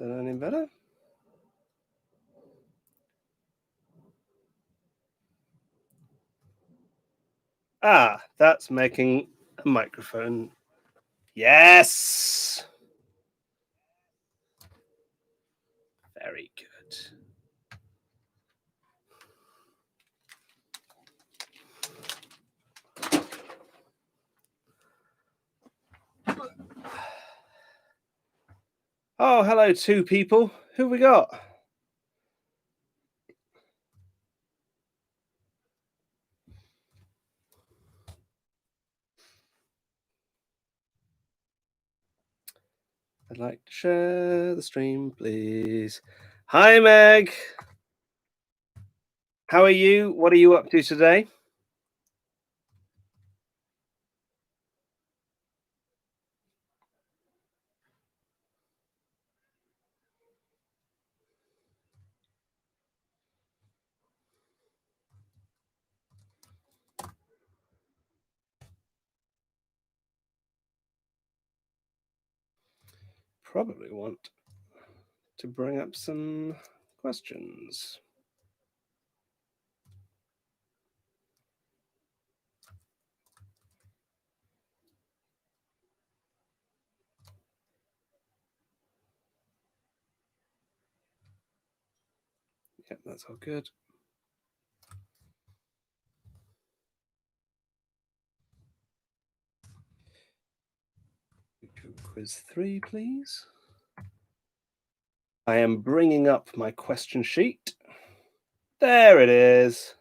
that any better? Ah, that's making a microphone. Yes! Very good. Oh, hello, two people. Who we got? I'd like to share the stream, please. Hi, Meg. How are you? What are you up to today? Probably want to bring up some questions. Yep, that's all good. Quiz 3, please. I am bringing up my question sheet. There it is.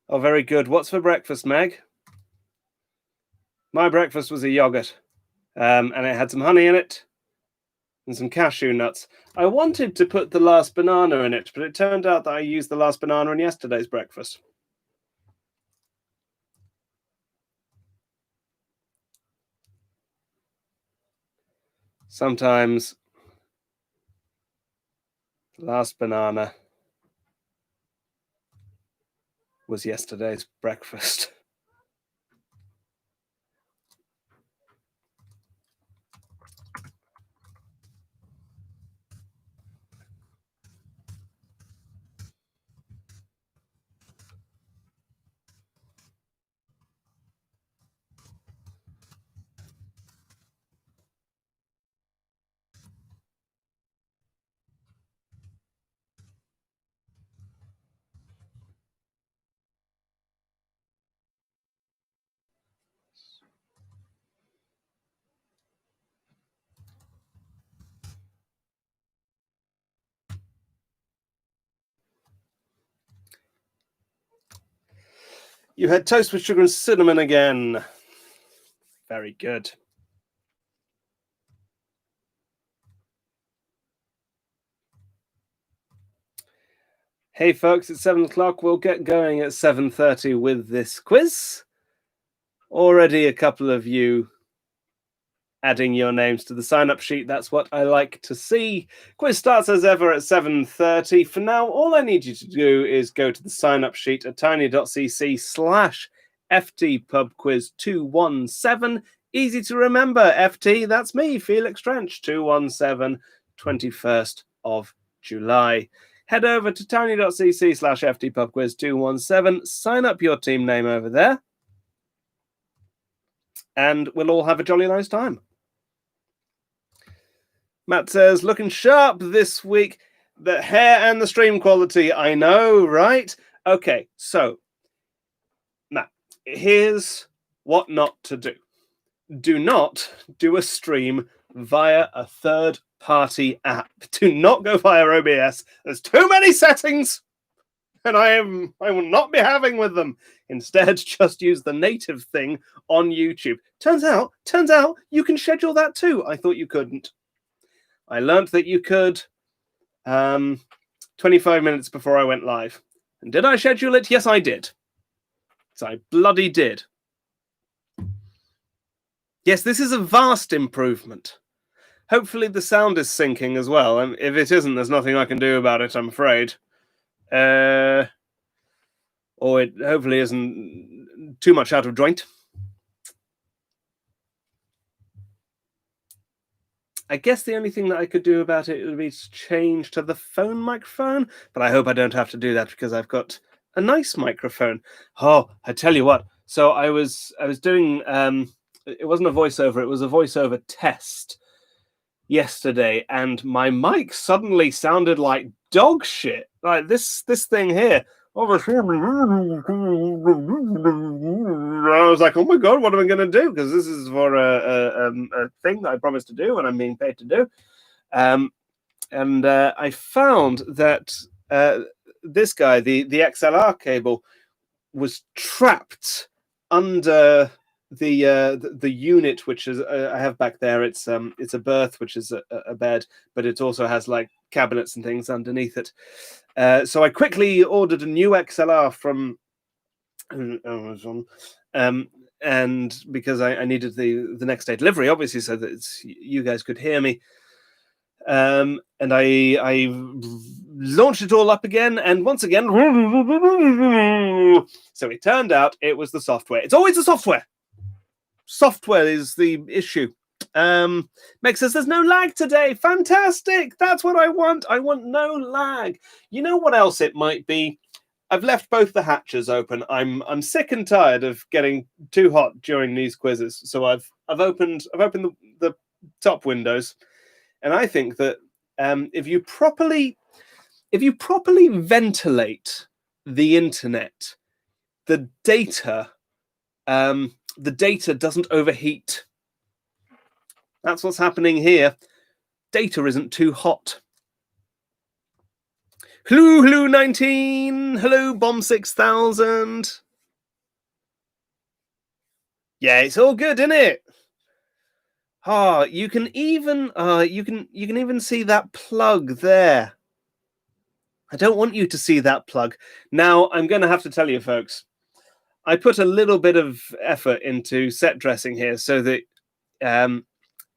Oh, very good. What's for breakfast, Meg? My breakfast was a yogurt, and it had some honey in it and some cashew nuts. I wanted to put the last banana in it, but it turned out that I used the last banana in yesterday's breakfast. Sometimes the last banana was yesterday's breakfast. You had toast with sugar and cinnamon again. Very good. Hey folks, it's 7 o'clock. We'll get going at 7:30 with this quiz. Already a couple of you adding your names to the sign-up sheet. That's what I like to see. Quiz starts as ever at 7:30. For now, all I need you to do is go to the sign-up sheet at tiny.cc/ftpubquiz217. Easy to remember, FT, that's me, Felix Trench, 217, 21st of July. Head over to tiny.cc/ftpubquiz217, sign up your team name over there, and we'll all have a jolly nice time. Matt says, looking sharp this week. The hair and the stream quality, I know, right? Okay, so, Matt, here's what not to do. Do not do a stream via a third-party app. Do not go via OBS. There's too many settings, and I will not be having with them. Instead, just use the native thing on YouTube. Turns out, you can schedule that too. I thought you couldn't. I learned that you could 25 minutes before I went live. And did I schedule it? Yes, I did. So I bloody did. Yes, this is a vast improvement. Hopefully the sound is syncing as well. And if it isn't, there's nothing I can do about it, I'm afraid. Or it hopefully isn't too much out of joint. I guess the only thing that I could do about it would be to change to the phone microphone, but I hope I don't have to do that because I've got a nice microphone. Oh, I tell you what. So I was doing it wasn't a voiceover, it was a voiceover test yesterday, and my mic suddenly sounded like dog shit. Like this thing here. I was like, oh my god, what am I going to do? Because this is for a thing that I promised to do and I'm being paid to do. And I found that this guy, the XLR cable, was trapped under the unit, which is I have back there. It's a berth, which is a bed, but it also has like cabinets and things underneath it. So I quickly ordered a new XLR from Amazon, and because I needed the next day delivery, obviously, so that you guys could hear me. And I launched it all up again, and once again, so it turned out it was the software. It's always the software. Software is the issue. Meg says there's no lag today. Fantastic. That's what I want. I want no lag. You know what else it might be? I've left both the hatches open. I'm sick and tired of getting too hot during these quizzes. So I've opened the top windows, and I think that if you properly ventilate the internet, the data doesn't overheat. That's what's happening here. Data isn't too hot. Hello 19. Hello Bomb 6000. Yeah, it's all good, isn't it? Ah, you can even see that plug there. I don't want you to see that plug. Now, I'm going to have to tell you, folks, I put a little bit of effort into set dressing here so that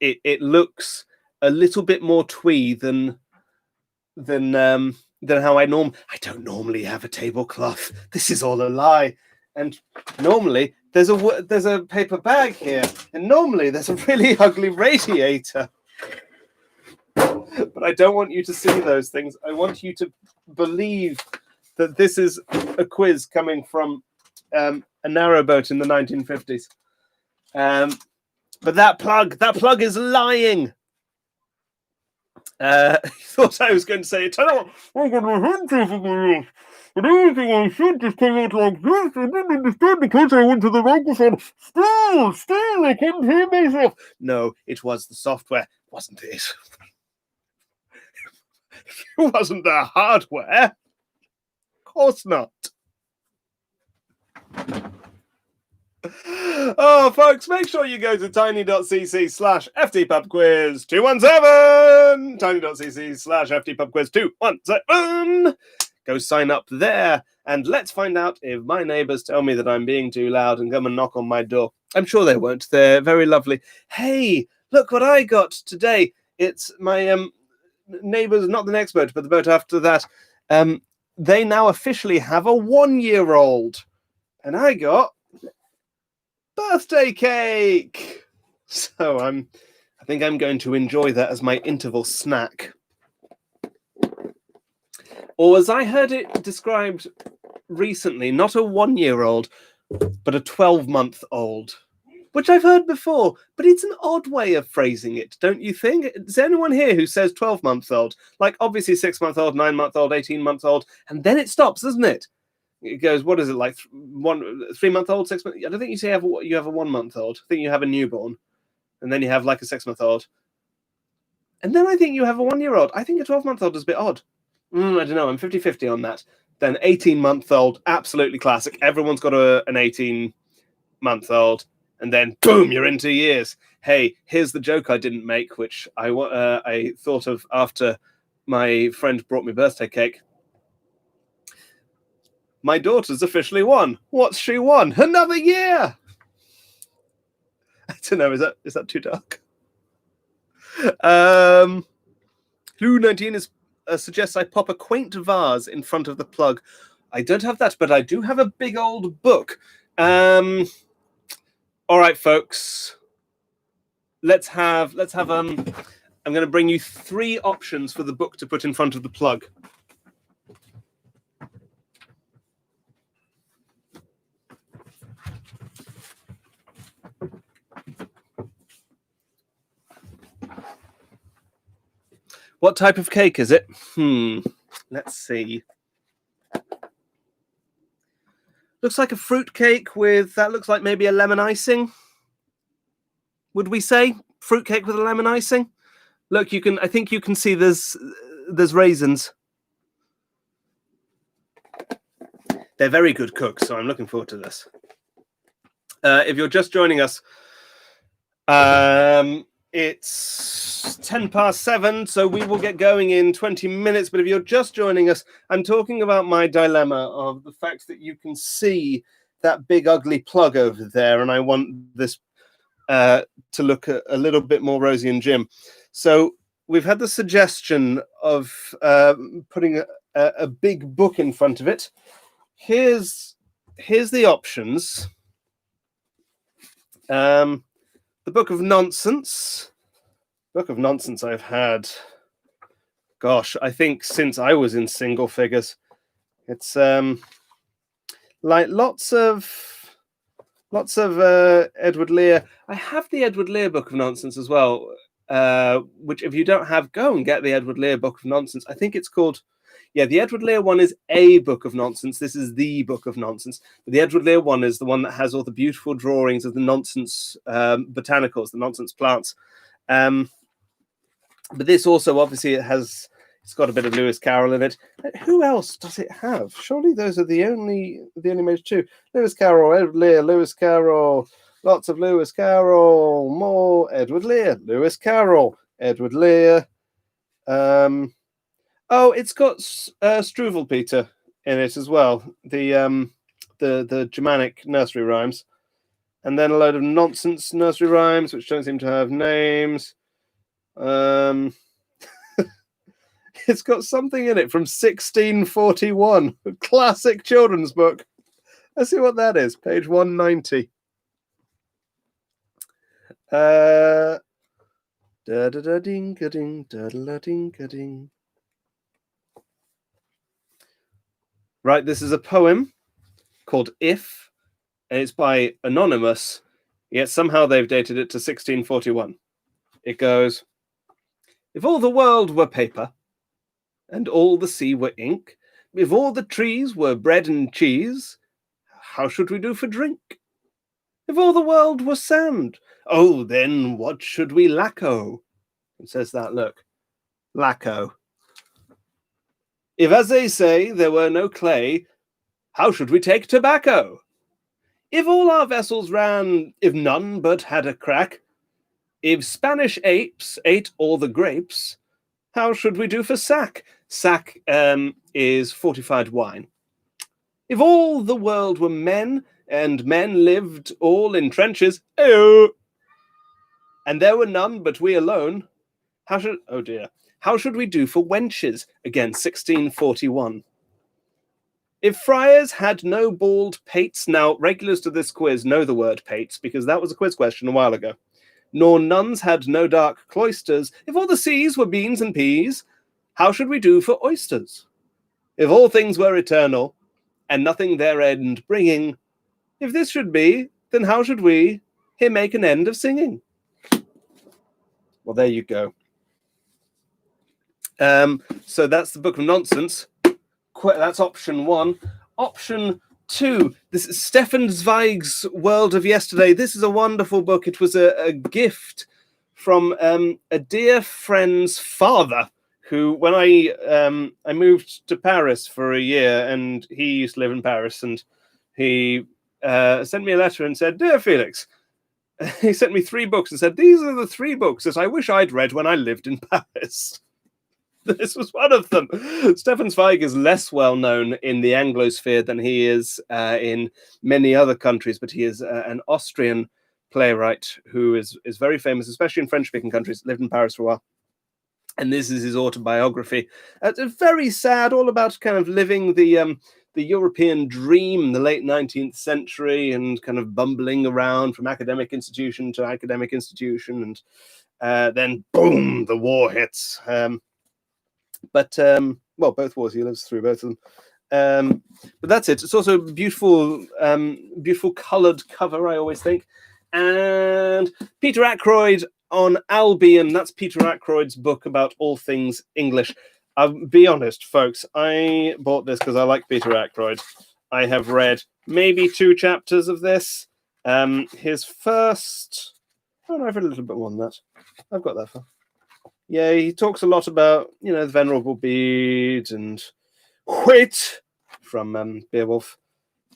it looks a little bit more twee than how I don't normally have a tablecloth. This is all a lie. And normally there's a paper bag here, and normally there's a really ugly radiator. But I don't want you to see those things. I want you to believe that this is a quiz coming from a narrowboat in the 1950s. But that plug is lying. He thought I was going to say, I got my hand over my ears. And everything I said just came out like this. I didn't understand because I went to the microphone. Still, I couldn't hear myself. No, it was the software, wasn't it? It wasn't the hardware. Of course not. Oh, folks, make sure you go to tiny.cc/ftpubquiz 217. Tiny.cc/ftpubquiz 217. Go sign up there, and let's find out if my neighbors tell me that I'm being too loud and come and knock on my door. I'm sure they won't. They're very lovely. Hey, look what I got today. It's my neighbors, not the next boat, but the boat after that. They now officially have a 1-year-old, and I got birthday cake. So I think I'm going to enjoy that as my interval snack. Or as I heard it described recently, not a 1-year-old, but a 12-month-old, which I've heard before, but it's an odd way of phrasing it, don't you think? Is there anyone here who says 12-month-old? Like, obviously 6-month-old, 9-month-old, 18-month-old, and then it stops, doesn't it? It goes, what is it, like 3-month-old, 6 months? I don't think you say you have a 1-month-old. I think you have a newborn, and then you have like a 6-month-old, and then I think you have a 1-year-old. I think a 12-month-old is a bit odd. I don't know. I'm 50-50 on that. Then 18-month-old, absolutely classic. Everyone's got an 18-month-old, and then boom, you're into years. Hey, here's the joke I didn't make, which I thought of after my friend brought me birthday cake. My daughter's officially won. What's she won? Another year. I don't know. Is that too dark? Blue 19 suggests I pop a quaint vase in front of the plug. I don't have that, but I do have a big old book. All right, folks. Let's have I'm I'm going to bring you 3 options for the book to put in front of the plug. What type of cake is it? Let's see. Looks like a fruit cake with, that looks like maybe a lemon icing. Would we say fruit cake with a lemon icing? Look, I think you can see there's raisins. They're very good cooks, so I'm looking forward to this. If you're just joining us, it's 7:10, so we will get going in 20 minutes. But if you're just joining us, I'm talking about my dilemma of the fact that you can see that big ugly plug over there, and I want this to look a little bit more rosy and Jim. So we've had the suggestion of putting a big book in front of it. Here's the options. The Book of Nonsense. Book of Nonsense I've had, gosh, I think since I was in single figures. It's like lots of Edward Lear. I have the Edward Lear Book of Nonsense as well, which if you don't have, go and get the Edward Lear Book of Nonsense. I think it's called, the Edward Lear one is a Book of Nonsense. This is the Book of Nonsense. But the Edward Lear one is the one that has all the beautiful drawings of the nonsense botanicals, the nonsense plants. But this also, obviously, it's got a bit of Lewis Carroll in it. Who else does it have? Surely those are the only major two. Lewis Carroll, Edward Lear, Lewis Carroll, lots of Lewis Carroll, more Edward Lear, Lewis Carroll, Edward Lear. Oh, it's got Struwwelpeter in it as well. The Germanic nursery rhymes, and then a load of nonsense nursery rhymes which don't seem to have names. It's got something in it from 1641, a classic children's book. Let's see what that is. Page 190. Da-da-da-ding-a-ding, Right, this is a poem called If, and it's by Anonymous, yet somehow they've dated it to 1641. It goes, if all the world were paper, and all the sea were ink, if all the trees were bread and cheese, how should we do for drink? If all the world were sand, oh, then what should we lacquer? It says that, look, lacquer. If, as they say, there were no clay, how should we take tobacco? If all our vessels ran, if none but had a crack, if Spanish apes ate all the grapes, how should we do for sack? Sack is fortified wine. If all the world were men, and men lived all in trenches, and there were none but we alone, how should we do for wenches? Again, 1641. If friars had no bald pates, now regulars to this quiz know the word pates, because that was a quiz question a while ago. Nor nuns had no dark cloisters, if all the seas were beans and peas, how should we do for oysters? If all things were eternal, and nothing their end bringing, if this should be, then how should we here make an end of singing? Well, there you go. So that's the Book of Nonsense. That's option 1. Option 2, this is Stefan Zweig's World of Yesterday. This is a wonderful book. It was a gift from a dear friend's father, who, when I moved to Paris for a year, and he used to live in Paris, and he sent me a letter and said, "Dear Felix," he sent me 3 books and said, "These are the 3 books that I wish I'd read when I lived in Paris." This was one of them. Stefan Zweig is less well known in the Anglosphere than he is in many other countries, but he is an Austrian playwright who is very famous, especially in French-speaking countries. Lived in Paris for a while. And this is his autobiography. It's very sad, all about kind of living the European dream in the late 19th century and kind of bumbling around from academic institution to academic institution. Then boom, the war hits. But both wars, he lives through both of them. But that's it. It's also a beautiful, beautiful coloured cover, I always think. And Peter Ackroyd on Albion. That's Peter Ackroyd's book about all things English. I'll be honest, folks. I bought this because I like Peter Ackroyd. I have read maybe 2 chapters of this. His first... Oh, no, I've read a little bit more than that. I've got that far. Yeah, he talks a lot about, the Venerable Bede and Wit from Beowulf.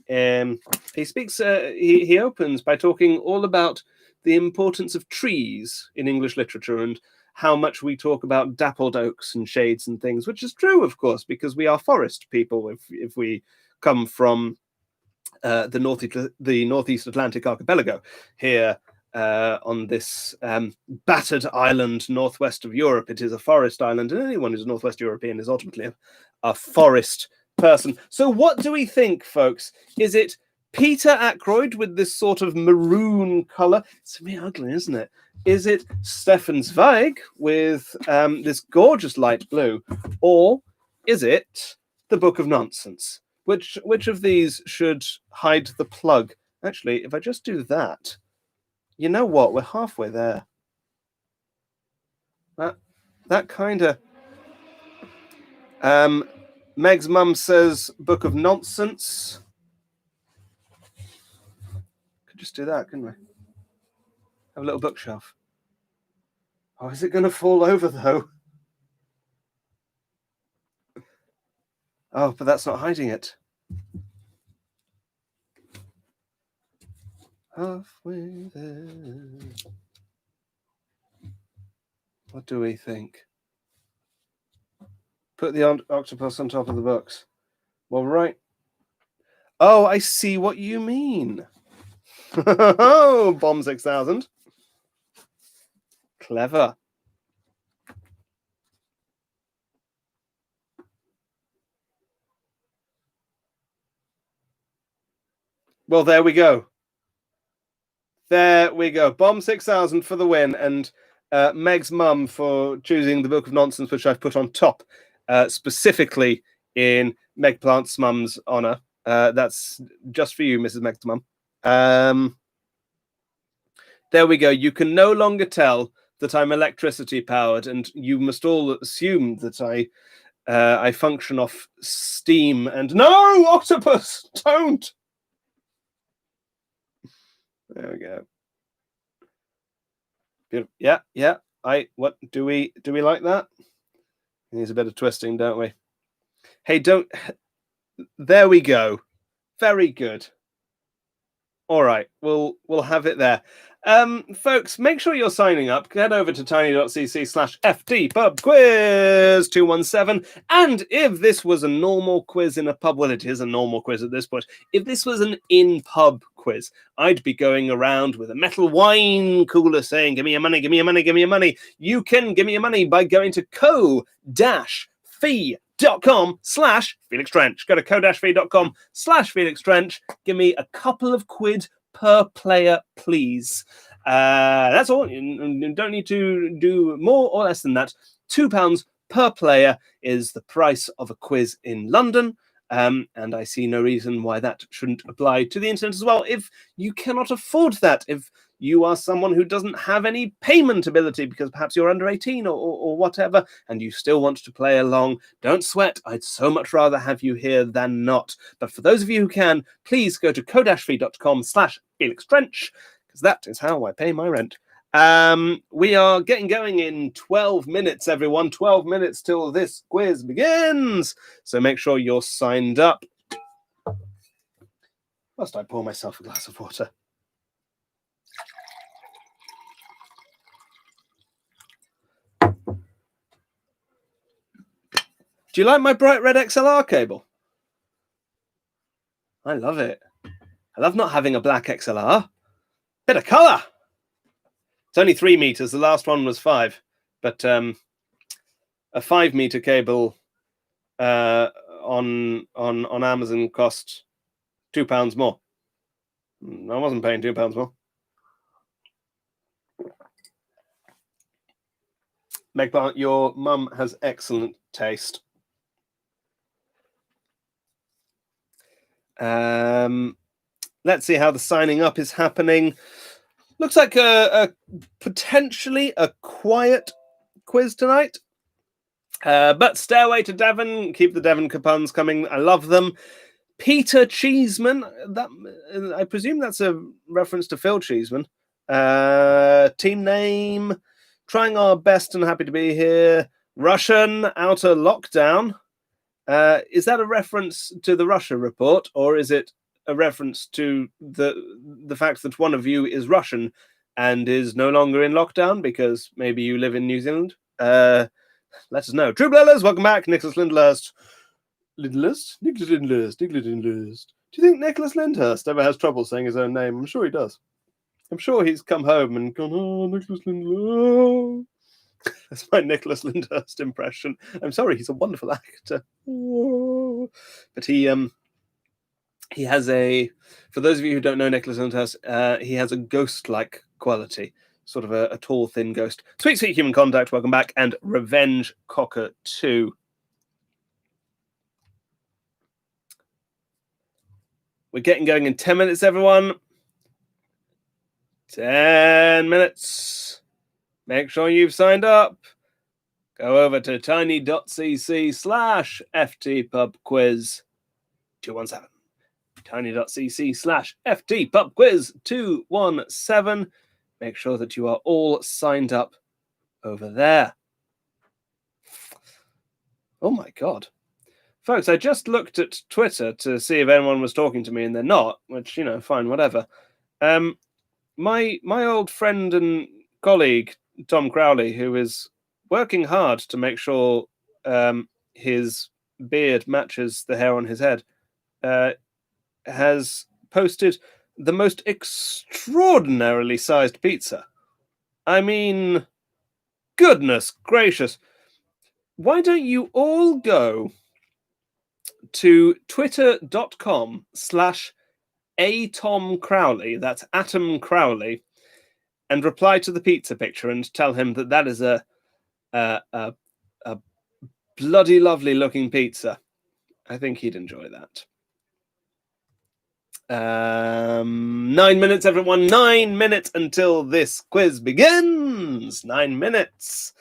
He speaks. He opens by talking all about the importance of trees in English literature and how much we talk about dappled oaks and shades and things, which is true, of course, because we are forest people. If we come from the Northeast Atlantic archipelago here. On this battered island northwest of Europe, it is a forest island, and anyone who's a Northwest European is ultimately a forest person. So what do we think, folks? Is it Peter Ackroyd with this sort of maroon colour? It's a bit ugly, isn't it? Is it Stefan Zweig with this gorgeous light blue? Or is it the Book of Nonsense? Which of these should hide the plug? Actually, if I just do that... You know what? We're halfway there. That kind of... Meg's mum says Book of Nonsense. Could just do that, couldn't we? Have a little bookshelf. Oh, is it going to fall over, though? Oh, but that's not hiding it. Halfway there. What do we think? Put the octopus on top of the books. Well, right. Oh, I see what you mean. Oh, Bomb 6000. Clever. Well, there we go. There we go. Bomb 6000 for the win, and Meg's mum for choosing the Book of Nonsense, which I've put on top, specifically in Meg Plant's mum's honour. That's just for you, Mrs. Meg's mum. There we go. You can no longer tell that I'm electricity powered, and you must all assume that I function off steam. And no, octopus, don't. There we go. Yeah. What do we like that? It needs a bit of twisting, don't we? Hey, don't. There we go. Very good. All right, we'll have it there. Folks, make sure you're signing up. Head over to tiny.cc/ftpubquiz217. And if this was a normal quiz in a pub, well, it is a normal quiz at this point. If this was an in-pub quiz, I'd be going around with a metal wine cooler saying, give me your money, give me your money, give me your money. You can give me your money by going to co-fi.com/Felix Trench. Go to co-fi.com/Felix Trench. Give me a couple of quid per player, please. That's all. You don't need to do more or less than that. £2 per player is the price of a quiz in London. And I see no reason why that shouldn't apply to the internet as well. If you cannot afford that, if you are someone who doesn't have any payment ability because perhaps you're under 18 or whatever, and you still want to play along, don't sweat. I'd so much rather have you here than not. But for those of you who can, please go to co-fi.com/Felix Trench, because that is how I pay my rent. We are getting going in 12 minutes, everyone. 12 minutes till this quiz begins. So make sure you're signed up. Must I pour myself a glass of water? Do you like my bright red XLR cable? I love it. I love not having a black XLR. Bit of colour. It's only 3 meters. The last one was 5. But a 5-meter cable on Amazon cost £2 more. I wasn't paying £2 more. Meg Plant, your mum has excellent taste. Let's see how the signing up is happening. Looks like a potentially a quiet quiz tonight. But Stairway to Devon, keep the Devon coupons coming. I love them. Peter Cheeseman, that I presume that's a reference to Phil Cheeseman. Team name, trying our best and happy to be here. Russian outer lockdown. Is that a reference to the Russia report, or is it a reference to the fact that one of you is Russian and is no longer in lockdown because maybe you live in New Zealand? Let us know. True Blellers, welcome back. Nicholas Lindhurst. Nicholas Lindhurst. Do you think Nicholas Lindhurst ever has trouble saying his own name? I'm sure he does. I'm sure he's come home and gone, oh, Nicholas Lindhurst. That's my Nicholas Lindhurst impression. I'm sorry, he's a wonderful actor. But he has a, for those of you who don't know Nicholas Lindhurst, he has a ghost-like quality. Sort of a tall, thin ghost. Sweet Human Contact, welcome back. And Revenge Cocker 2. We're getting going in 10 minutes, everyone. 10 minutes. Make sure you've signed up. Go over to tiny.cc/ftpubquiz 217. tiny.cc/ftpubquiz 217. Make sure that you are all signed up over there. Oh my God. Folks, I just looked at Twitter to see if anyone was talking to me, and they're not, which, you know, fine, whatever. My old friend and colleague, Tom Crowley, who is working hard to make sure his beard matches the hair on his head, has posted the most extraordinarily sized pizza. I mean, goodness gracious. Why don't you all go to twitter.com/atomcrowley, that's Atom Crowley, and reply to the pizza picture and tell him that that is a bloody lovely looking pizza. I think he'd enjoy that. 9 minutes, everyone. 9 minutes until this quiz begins. 9 minutes.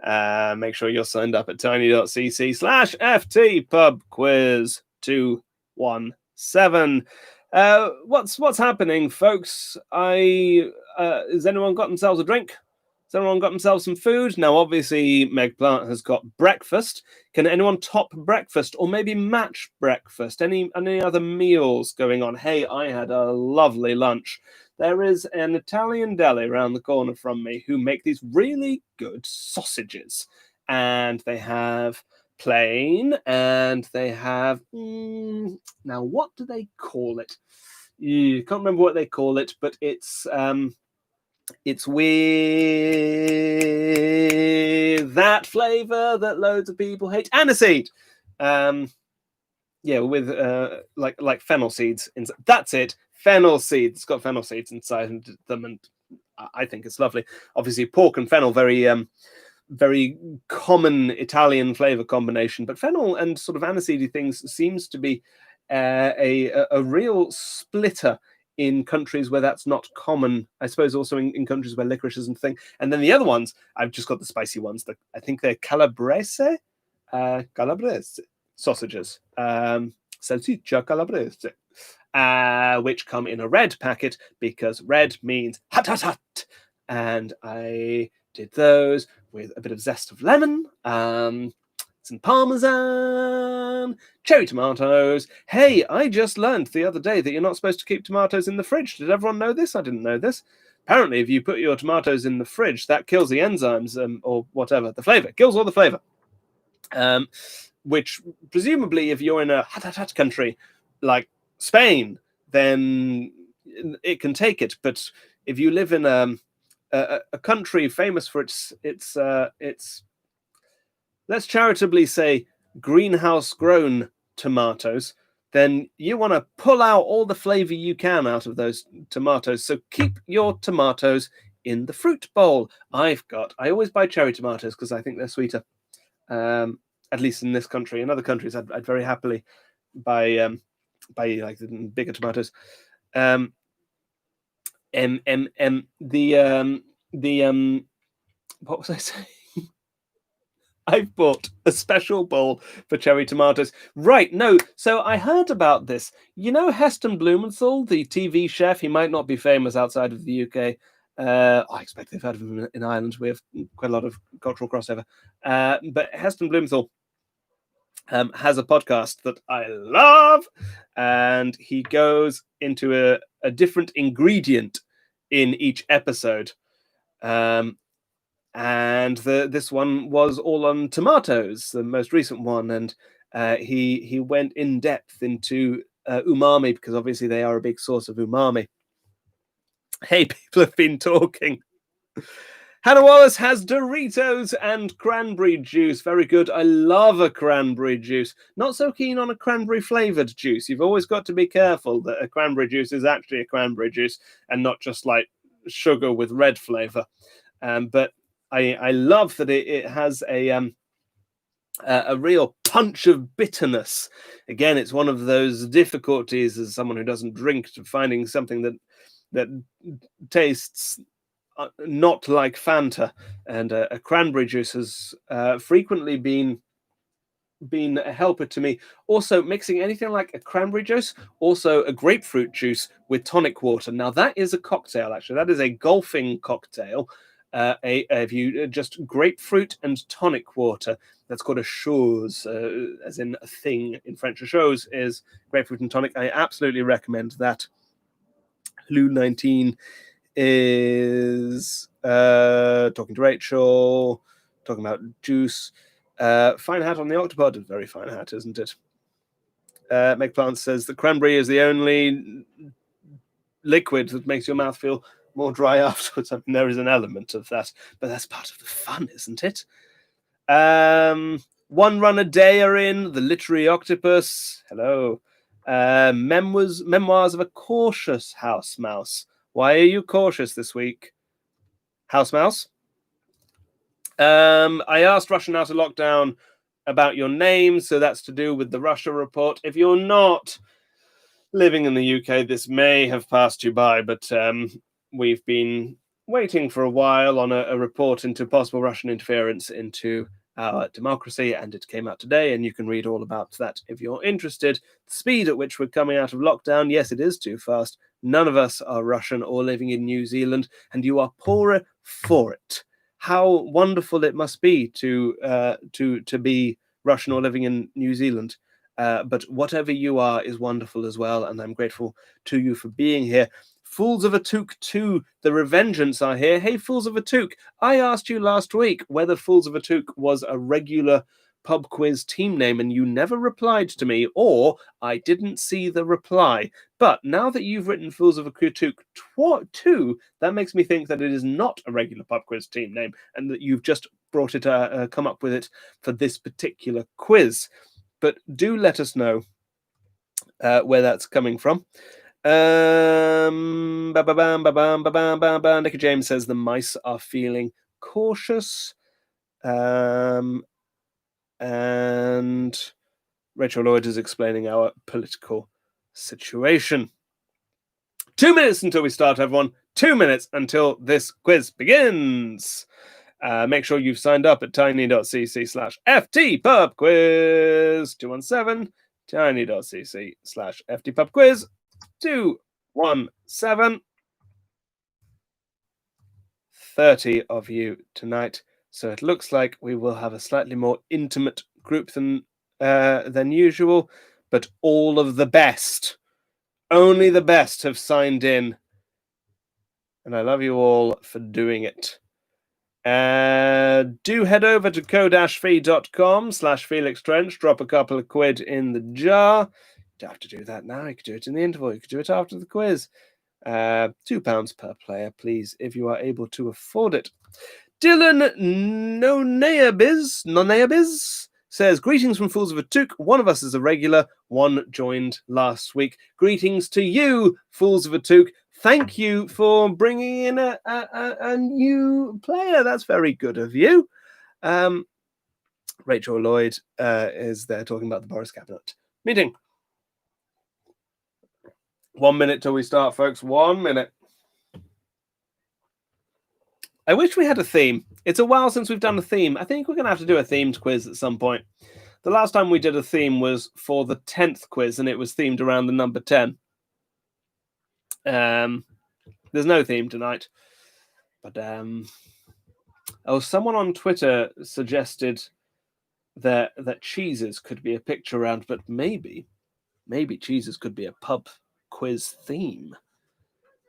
Make sure you're signed up at tiny.cc/ftpubquiz217. What's happening, folks? Has anyone got themselves a drink? Has anyone got themselves some food? Now, obviously, Meg Plant has got breakfast. Can anyone top breakfast or maybe match breakfast? Any other meals going on? Hey, I had a lovely lunch. There is an Italian deli around the corner from me who make these really good sausages. And they have plain, and they have... now, what do they call it? You can't remember what they call it, but it's with that flavor that loads of people hate. Aniseed. Yeah, with like fennel seeds inside. That's it. Fennel seeds. It's got fennel seeds inside them, and I think it's lovely. Obviously, pork and fennel, very common Italian flavor combination. But fennel and sort of aniseedy things seems to be a real splitter in countries where that's not common. I suppose also in countries where licorice isn't a thing. And then the other ones, I've just got the spicy ones. I think they're calabrese sausages. Salsiccia calabrese. Which come in a red packet because red means hot, hot, hot. And I did those with a bit of zest of lemon, some parmesan, cherry tomatoes. Hey, I just learned the other day that you're not supposed to keep tomatoes in the fridge. Did everyone know this? I didn't know this. Apparently, if you put your tomatoes in the fridge, that kills the enzymes or whatever, the flavor. Kills all the flavor. Which, presumably, if you're in a hot, hot, hot country like Spain, then it can take it. But if you live in a country famous for its let's charitably say greenhouse grown tomatoes, then you want to pull out all the flavor you can out of those tomatoes. So keep your tomatoes in the fruit bowl. I always buy cherry tomatoes because I think they're sweeter. At least in this country. In other countries, I'd very happily buy like the bigger tomatoes. What was I saying? I've bought a special bowl for cherry tomatoes. Right, no, so I heard about this. You know Heston Blumenthal, the TV chef? He might not be famous outside of the UK. I expect they've heard of him in Ireland. We have quite a lot of cultural crossover. But Heston Blumenthal has a podcast that I love, and he goes into a different ingredient in each episode. And this one was all on tomatoes, the most recent one, and he went in depth into umami, because obviously they are a big source of umami. Hey, people have been talking. Hannah Wallace has Doritos and cranberry juice. Very good. I love a cranberry juice. Not so keen on a cranberry flavored juice. You've always got to be careful that a cranberry juice is actually a cranberry juice and not just like sugar with red flavor. But I love that it has a real punch of bitterness. Again, it's one of those difficulties as someone who doesn't drink, to finding something that tastes not like Fanta. And a cranberry juice has frequently been a helper to me. Also, mixing anything like a cranberry juice, also a grapefruit juice with tonic water. Now that is a cocktail, actually. That is a golfing cocktail. If you just grapefruit and tonic water, that's called a chose, as in a thing in French. A chose is grapefruit and tonic. I absolutely recommend that. Lou19 is talking to Rachel, talking about juice. Fine hat on the octopod. Very fine hat, isn't it? Meg Plant says the cranberry is the only liquid that makes your mouth feel more dry afterwards. I mean, there is an element of that, but that's part of the fun, isn't it? One Run a Day are in. The Literary Octopus. Hello. Memoirs of a Cautious House Mouse. Why are you cautious this week, House Mouse? I asked Russian Out of Lockdown about your name, so that's to do with the Russia report. If you're not living in the UK, this may have passed you by, but we've been waiting for a while on a report into possible Russian interference into our democracy, and it came out today, and you can read all about that if you're interested. The speed at which we're coming out of lockdown, yes, it is too fast. None of us are Russian or living in New Zealand, and you are poorer for it. How wonderful it must be to be Russian or living in New Zealand. But whatever you are is wonderful as well, and I'm grateful to you for being here. Fools of a Took 2, the Revengeance are here. Hey, Fools of a Took, I asked you last week whether Fools of a Took was a regular pub quiz team name, and you never replied to me, or I didn't see the reply. But now that you've written Fools of a Took 2, that makes me think that it is not a regular pub quiz team name, and that you've just brought it, come up with it for this particular quiz. But do let us know where that's coming from. Nicky James says the mice are feeling cautious. And Rachel Lloyd is explaining our political situation. 2 minutes until we start, everyone. 2 minutes until this quiz begins. Make sure you've signed up at tiny.cc/ftpubquiz 217. tiny.cc/ftpubquiz 217. 30 of you tonight, so it looks like we will have a slightly more intimate group than usual, but all of the best, only the best, have signed in, and I love you all for doing it. Do head over to ko-fi.com/Felix Trench, drop a couple of quid in the jar. You don't have to do that now, you could do it in the interval, you could do it after the quiz. £2 per player, please, if you are able to afford it. Dylan Noneabiz says, greetings from Fools of a Took. One of us is a regular, one joined last week. Greetings to you, Fools of a Took. thank you for bringing in a new player. That's very good of you. Rachel Lloyd is there talking about the Boris Cabinet meeting. 1 minute till we start, folks. 1 minute. I wish we had a theme. It's a while since we've done a theme. I think we're going to have to do a themed quiz at some point. The last time we did a theme was for the 10th quiz, and it was themed around the number 10. There's no theme tonight. But someone on Twitter suggested that cheeses could be a picture round, but maybe cheeses could be a pub quiz theme.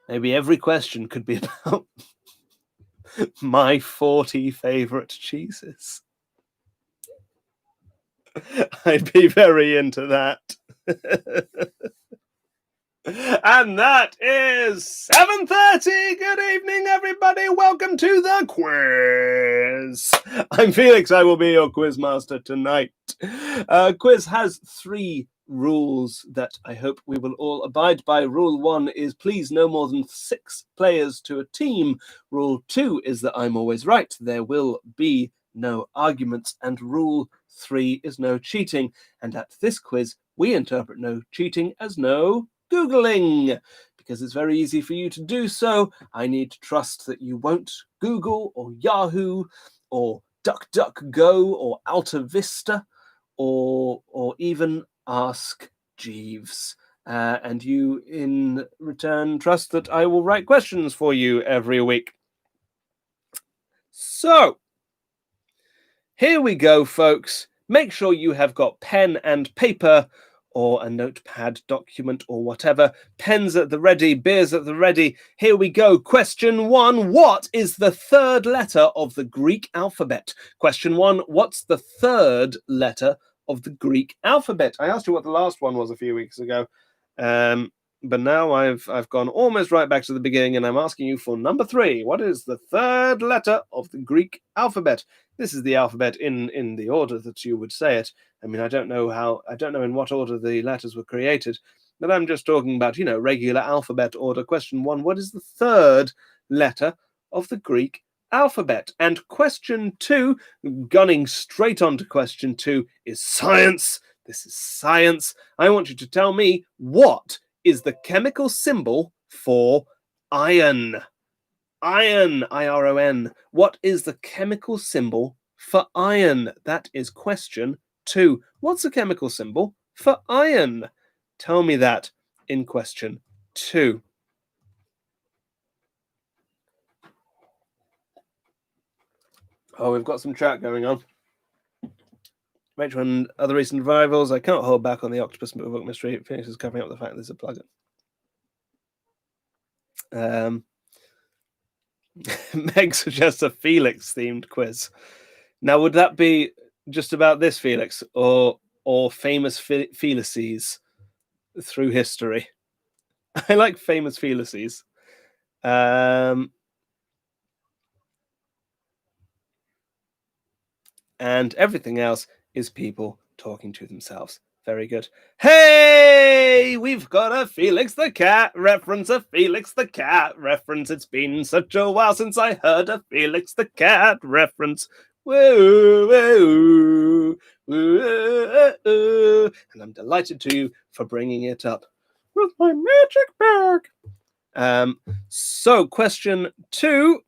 Maybe every question could be about my 40 favorite cheeses. I'd be very into that. And that is 7:30. Good evening, everybody. Welcome to the quiz. I'm Felix. I will be your quiz master tonight. Quiz has 3 rules that I hope we will all abide by. Rule 1 is please no more than 6 players to a team. Rule 2 is that I'm always right. There will be no arguments. And rule 3 is no cheating. And at this quiz, we interpret no cheating as no Googling, because it's very easy for you to do so. I need to trust that you won't Google or Yahoo or DuckDuckGo or Alta Vista or even Ask Jeeves. And you, in return, trust that I will write questions for you every week. So, here we go, folks. Make sure you have got pen and paper or a notepad document or whatever. Pens at the ready, beers at the ready. Here we go. Question 1. What is the 3rd letter of the Greek alphabet? Question 1. What's the 3rd letter of the Greek alphabet? I asked you what the last one was a few weeks ago. But now I've gone almost right back to the beginning, and I'm asking you for number 3. What is the 3rd letter of the Greek alphabet? This is the alphabet in the order that you would say it. I mean, I don't know in what order the letters were created, but I'm just talking about, regular alphabet order. Question 1, what is the 3rd letter of the Greek alphabet? And question 2, gunning straight on to question 2, is science. This is science. I want you to tell me, what is the chemical symbol for iron? Iron, I-R-O-N. What is the chemical symbol for iron? That is question 2. What's the chemical symbol for iron? Tell me that in question 2. Oh, we've got some chat going on. Rachel and other recent rivals. I can't hold back on the Octopus Book Mystery. Felix is covering up the fact there's a plugin. Meg suggests a Felix-themed quiz. Now, would that be just about this Felix, or famous Felices through history? I like famous Felices. And everything else is people talking to themselves. Very good. Hey, we've got a Felix the Cat reference, a Felix the Cat reference. It's been such a while since I heard a Felix the Cat reference. Woo, woo, woo, woo. And I'm delighted to you for bringing it up with my magic bag. So question 2.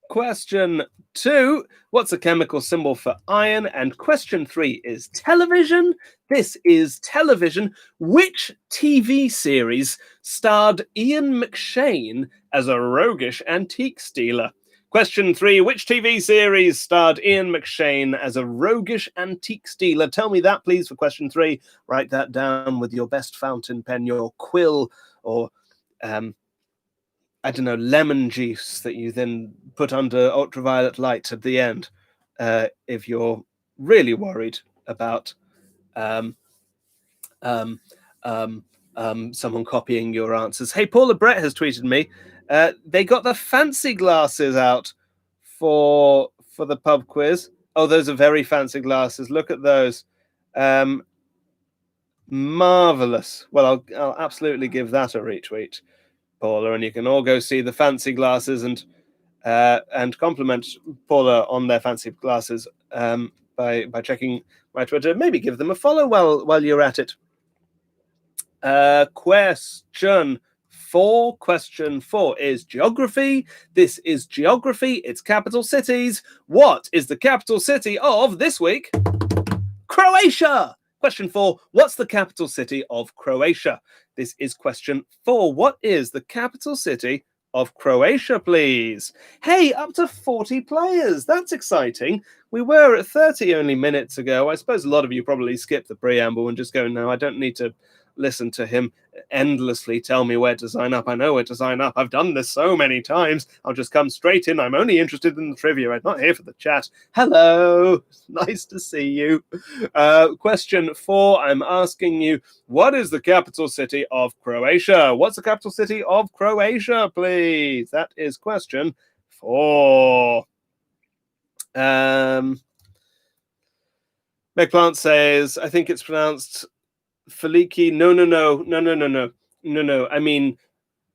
Question 2, what's a chemical symbol for iron? And question 3 is television. This is television. Which TV series starred Ian McShane as a roguish antique stealer? Question 3, which TV series starred Ian McShane as a roguish antique stealer? Tell me that, please, for question 3. Write that down with your best fountain pen, your quill, or I don't know, lemon juice that you then put under ultraviolet light at the end, if you're really worried about someone copying your answers. Hey, Paula Brett has tweeted me. They got the fancy glasses out for the pub quiz. Oh, those are very fancy glasses. Look at those. Marvelous. Well, I'll absolutely give that a retweet. Paula, and you can all go see the fancy glasses and compliment Paula on their fancy glasses by checking my Twitter. Maybe give them a follow while you're at it. Question 4 is geography. This is geography. It's capital cities. What is the capital city of this week? Croatia. Question 4, what's the capital city of Croatia? This is question 4. What is the capital city of Croatia, please? Hey, up to 40 players. That's exciting. We were at 30 only minutes ago. I suppose a lot of you probably skipped the preamble and just go, no, I don't need to listen to him endlessly tell me where to sign up. I know where to sign up. I've done this so many times. I'll just come straight in. I'm only interested in the trivia. I'm not here for the chat. Hello. Nice to see you. Question 4, I'm asking you, what is the capital city of Croatia? What's the capital city of Croatia, please? That is question 4. Meg Plant says, I think it's pronounced Feliki. No. I mean,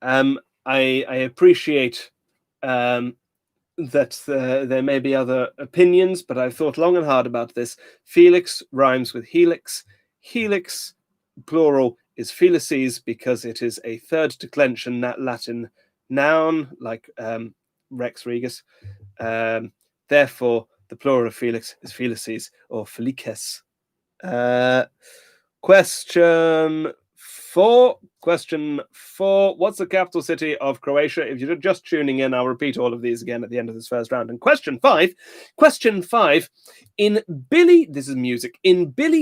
I appreciate that there may be other opinions, but I've thought long and hard about this. Felix rhymes with helix. Helix, plural, is felices because it is a third declension Latin noun, like Rex Regus. Therefore, the plural of Felix is felices or felices. Question 4. What's the capital city of Croatia? If you're just tuning in, I'll repeat all of these again at the end of this first round. And question 5. In Billy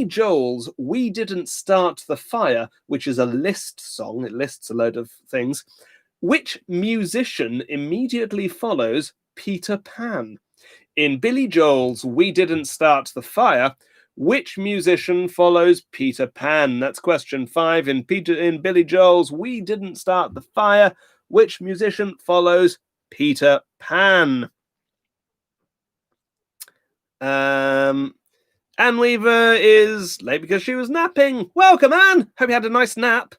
Joel's We Didn't Start the Fire, which is a list song, it lists a load of things, which musician immediately follows Peter Pan? In Billy Joel's We Didn't Start the Fire, which musician follows Peter Pan? That's question 5. In Billy Joel's We Didn't Start the Fire, which musician follows Peter Pan? Anne Weaver is late because she was napping. Welcome, Anne. Hope you had a nice nap.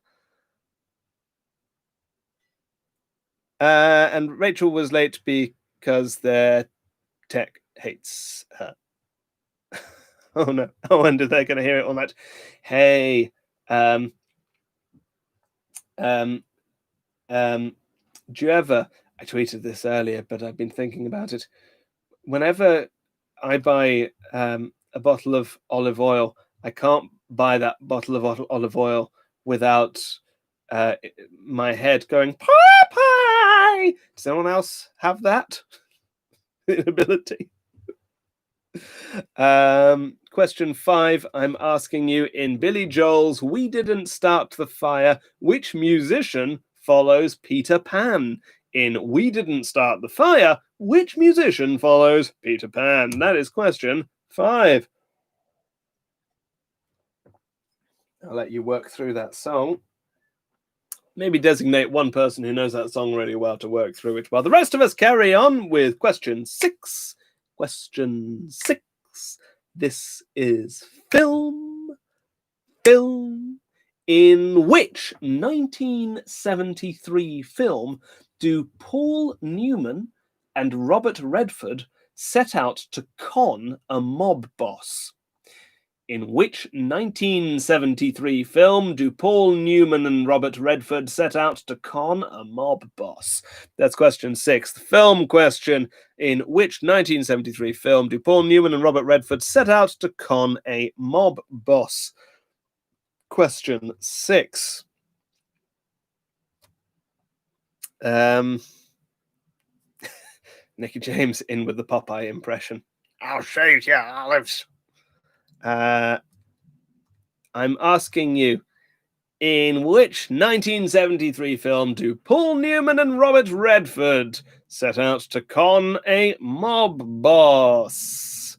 And Rachel was late because their tech hates her. Oh no! I wonder they're going to hear it all night. Hey, do you ever? I tweeted this earlier, but I've been thinking about it. Whenever I buy a bottle of olive oil, I can't buy that bottle of olive oil without my head going Popeye. Does anyone else have that ability? Question 5, I'm asking you, in Billy Joel's We Didn't Start the Fire, which musician follows Peter Pan? In We Didn't Start the Fire, which musician follows Peter Pan? That is question 5. I'll let you work through that song. Maybe designate one person who knows that song really well to work through it while the rest of us carry on with question 6. Question 6. This is film. In which 1973 film do Paul Newman and Robert Redford set out to con a mob boss? In which 1973 film do Paul Newman and Robert Redford set out to con a mob boss? That's question 6. The film question. In which 1973 film do Paul Newman and Robert Redford set out to con a mob boss? Question 6. Nicky James in with the Popeye impression. I'll shoot your olives. I'm asking you, in which 1973 film do Paul Newman and Robert Redford set out to con a mob boss?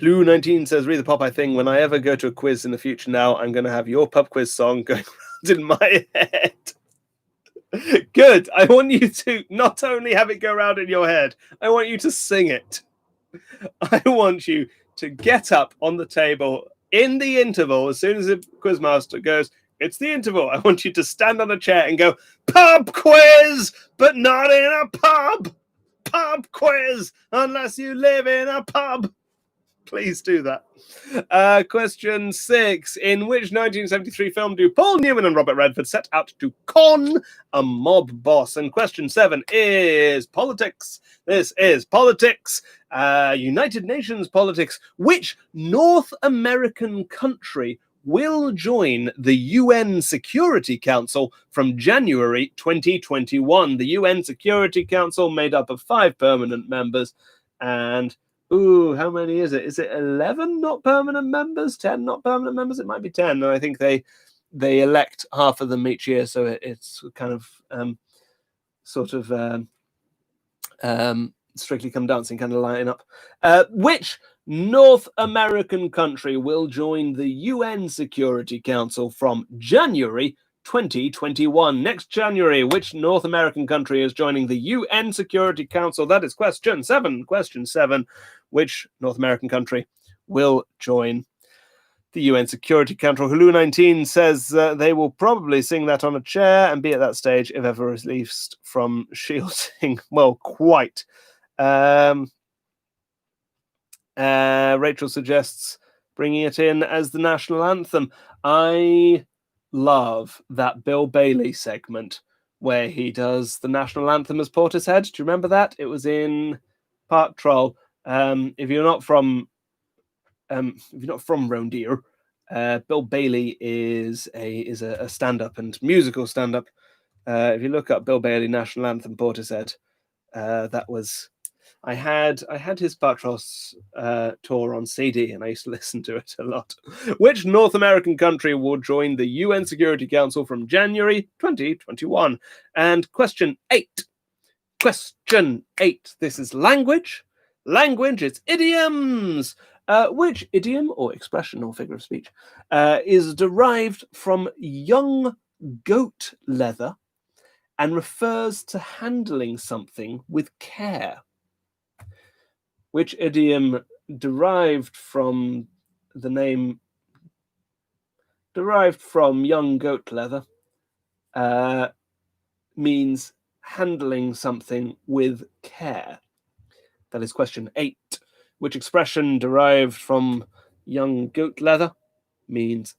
Blue19 says, read the Popeye thing. When I ever go to a quiz in the future now, I'm going to have your pub quiz song going around in my head. Good. I want you to not only have it go around in your head, I want you to sing it. I want you to get up on the table in the interval, as soon as the quizmaster goes, it's the interval, I want you to stand on a chair and go, pub quiz, but not in a pub. Pub quiz, unless you live in a pub. Please do that. Question 6. In which 1973 film do Paul Newman and Robert Redford set out to con a mob boss? And question 7 is politics. This is politics. United Nations politics. Which North American country will join the UN Security Council from January 2021? The UN Security Council, made up of 5 permanent members, and how many is it? Is it 11 not permanent members? 10 not permanent members? It might be 10. And I think they elect half of them each year, so it's kind of Strictly Come Dancing kind of line up. Which North American country will join the UN Security Council from January 2021? Next January, which North American country is joining the UN Security Council? That is question 7. Question 7. Which North American country will join the UN Security Council? Hulu19 says they will probably sing that on a chair and be at that stage if ever released from shielding. Well, quite. Rachel suggests bringing it in as the national anthem. I love that Bill Bailey segment where he does the national anthem as Portishead. Do you remember that? It was in Park Troll. If you're not from Reindeer, Bill Bailey is a stand-up and musical stand-up. If you look up Bill Bailey national anthem Portishead, that was. I had his Patros tour on CD, and I used to listen to it a lot. Which North American country will join the UN Security Council from January 2021? And question 8. Question 8. This is language. Language, it's idioms. Which idiom or expression or figure of speech is derived from young goat leather and refers to handling something with care? Which idiom derived from young goat leather means handling something with care? That is question 8. Which expression derived from young goat leather means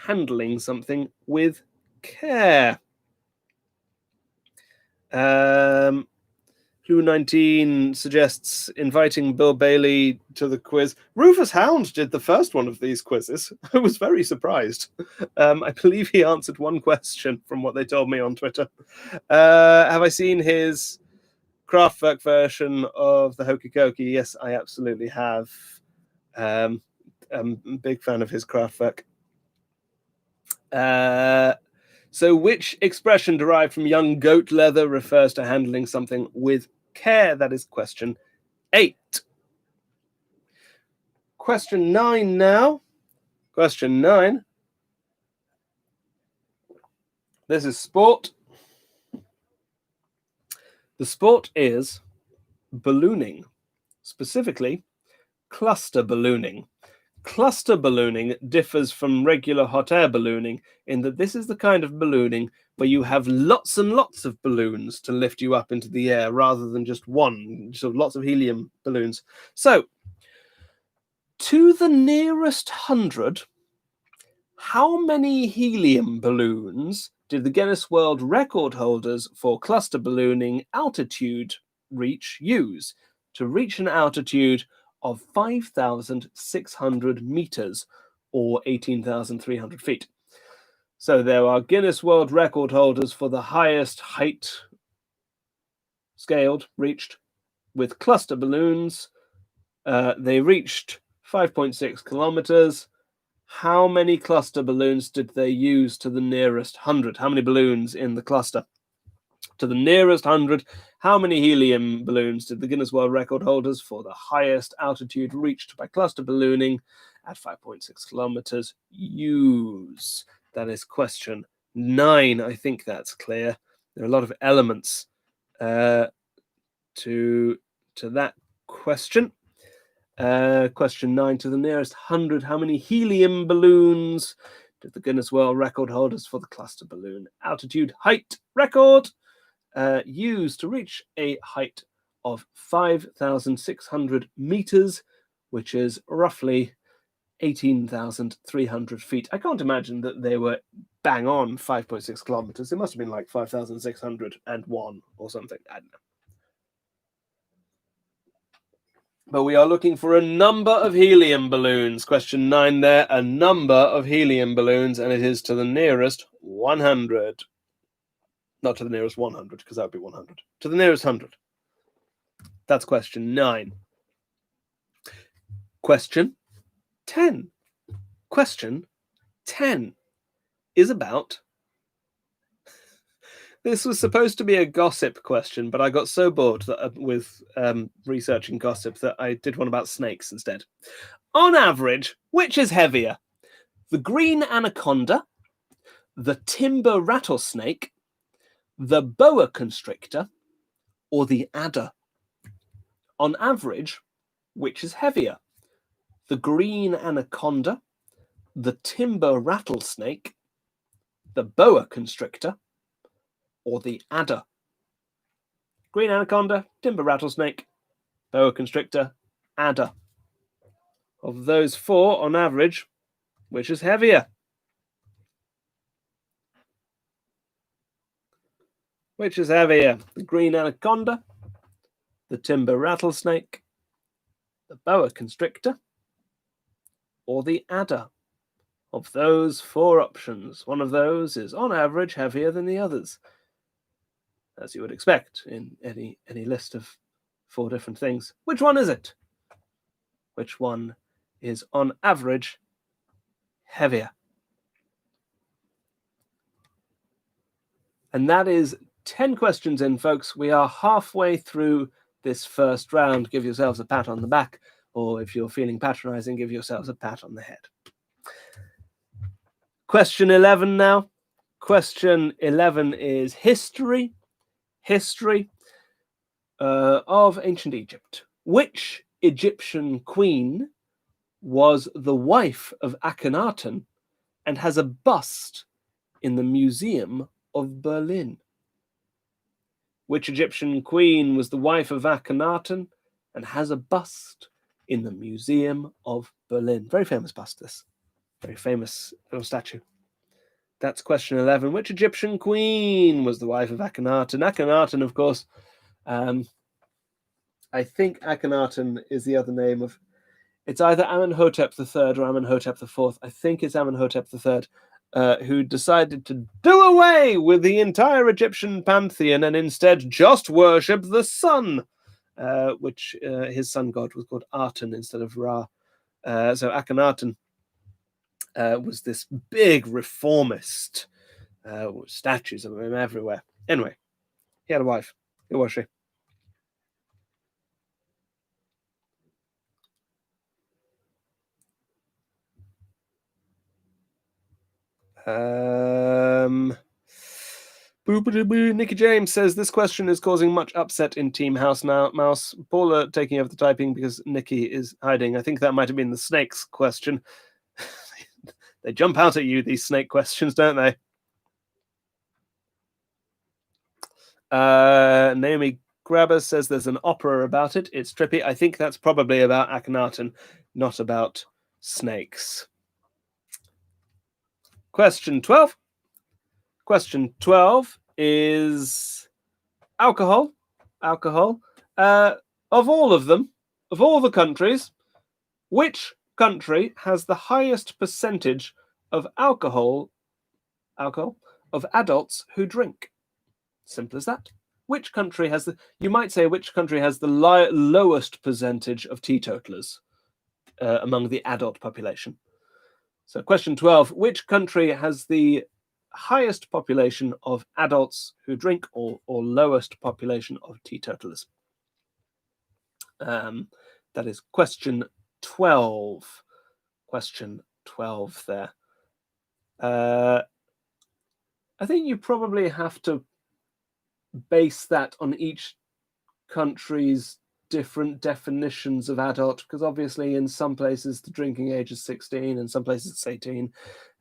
handling something with care? Who19 suggests inviting Bill Bailey to the quiz. Rufus Hound did the first one of these quizzes. I was very surprised. I believe he answered one question from what they told me on Twitter. Have I seen his Kraftwerk version of the Hokey Cokey? Yes, I absolutely have. I'm a big fan of his Kraftwerk. So which expression derived from young goat leather refers to handling something with care? That is question 8. Question 9 now. Question 9. This is sport. The sport is ballooning, specifically cluster ballooning. Cluster ballooning differs from regular hot air ballooning in that this is the kind of ballooning where you have lots and lots of balloons to lift you up into the air rather than just one, so lots of helium balloons. So, to the nearest 100, how many helium balloons did the Guinness World Record holders for cluster ballooning altitude use to reach an altitude of 5,600 meters or 18,300 feet? So there are Guinness World Record holders for the highest height reached with cluster balloons. They reached 5.6 kilometers. How many cluster balloons did they use to the nearest 100? How many balloons in the cluster? To the nearest 100, how many helium balloons did the Guinness World Record holders for the highest altitude reached by cluster ballooning at 5.6 kilometers use? That is question 9. I think that's clear. There are a lot of elements to that question. Question 9, to the nearest 100, how many helium balloons did the Guinness World Record holders for the cluster balloon altitude height record use to reach a height of 5,600 meters, which is roughly 18,300 feet. I can't imagine that they were bang on 5.6 kilometers. It must have been like 5,601 or something. I don't know. But we are looking for a number of helium balloons. Question 9 there, a number of helium balloons, and it is to the nearest 100. Not to the nearest 100, because that would be 100. To the nearest 100. That's question 9. Question 10. Question 10 is about... This was supposed to be a gossip question, but I got so bored with researching gossip that I did one about snakes instead. On average, which is heavier? The green anaconda, the timber rattlesnake, the boa constrictor, or the adder? On average, which is heavier? The green anaconda, the timber rattlesnake, the boa constrictor, or the adder? Green anaconda, timber rattlesnake, boa constrictor, adder. Of those 4, on average, which is heavier? Which is heavier? The green anaconda, the timber rattlesnake, the boa constrictor, or the adder? Of those 4 options, one of those is on average heavier than the others, as you would expect in any list of 4 different things. Which one is it? Which one is on average heavier? And that is 10 questions in, folks. We are halfway through this first round. Give yourselves a pat on the back, or if you're feeling patronizing, give yourselves a pat on the head. Question 11 now. Question 11 is history. History of ancient Egypt. Which Egyptian queen was the wife of Akhenaten and has a bust in the Museum of Berlin? Which Egyptian queen was the wife of Akhenaten and has a bust in the Museum of Berlin? Very famous bust, this. Very famous little statue. That's question 11. Which Egyptian queen was the wife of Akhenaten? Akhenaten, of course, I think Akhenaten is the other name of... It's either Amenhotep III or Amenhotep IV. I think it's Amenhotep III, who decided to do away with the entire Egyptian pantheon and instead just worship the sun, which his sun god was called Aten instead of Ra. So Akhenaten was this big reformist, statues of him everywhere. Anyway, he had a wife. Who was she? Nikki James says this question is causing much upset in Team House now. Mouse, Paula taking over the typing because Nikki is hiding. I think that might have been the snakes question. They jump out at you, these snake questions, don't they? Naomi Grabber says there's an opera about it. It's trippy. I think that's probably about Akhenaten, not about snakes. Question 12. Question 12 is alcohol. Alcohol. Of all of them, of all the countries, which country has the highest percentage of alcohol of adults who drink? Simple as that. Which country has the... You might say which country has the lowest percentage of teetotalers among the adult population. So question 12, which country has the highest population of adults who drink or lowest population of teetotalers? That is question 12. Question 12 there. I think you probably have to base that on each country's different definitions of adult, because obviously in some places the drinking age is 16, and some places it's 18,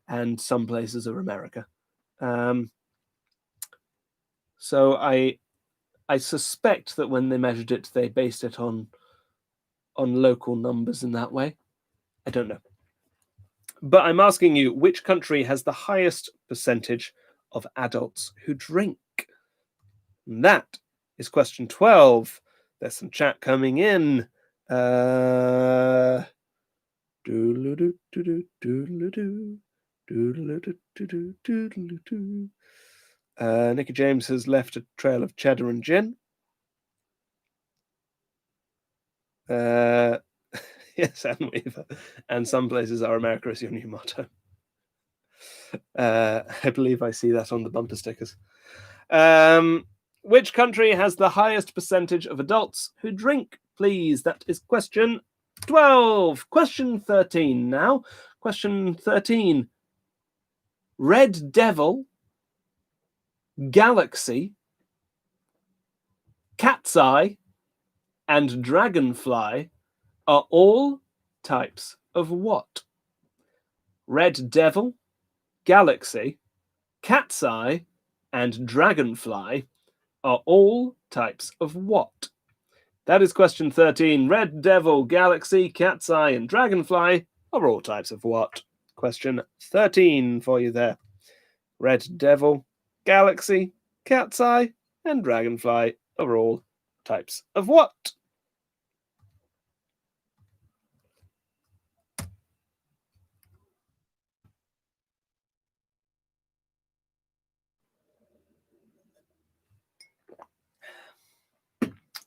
and some places are America. So I suspect that when they measured it, they based it on local numbers in that way. I don't know. But I'm asking you, which country has the highest percentage of adults who drink? And that is question 12. There's some chat coming in. Nicky James has left a trail of cheddar and gin. Yes, Anne Weaver. And some places are America is your new motto. I believe I see that on the bumper stickers. Which country has the highest percentage of adults who drink, please? That is question 12. Question 13 now. Question 13. Red Devil, Galaxy, Cat's Eye, and Dragonfly are all types of what? Red Devil, Galaxy, Cat's Eye, and Dragonfly are all types of what? That is question 13. Red Devil, Galaxy, Cat's Eye, and Dragonfly are all types of what? Question 13 for you there. Red Devil, Galaxy, Cat's Eye, and Dragonfly are all types of what?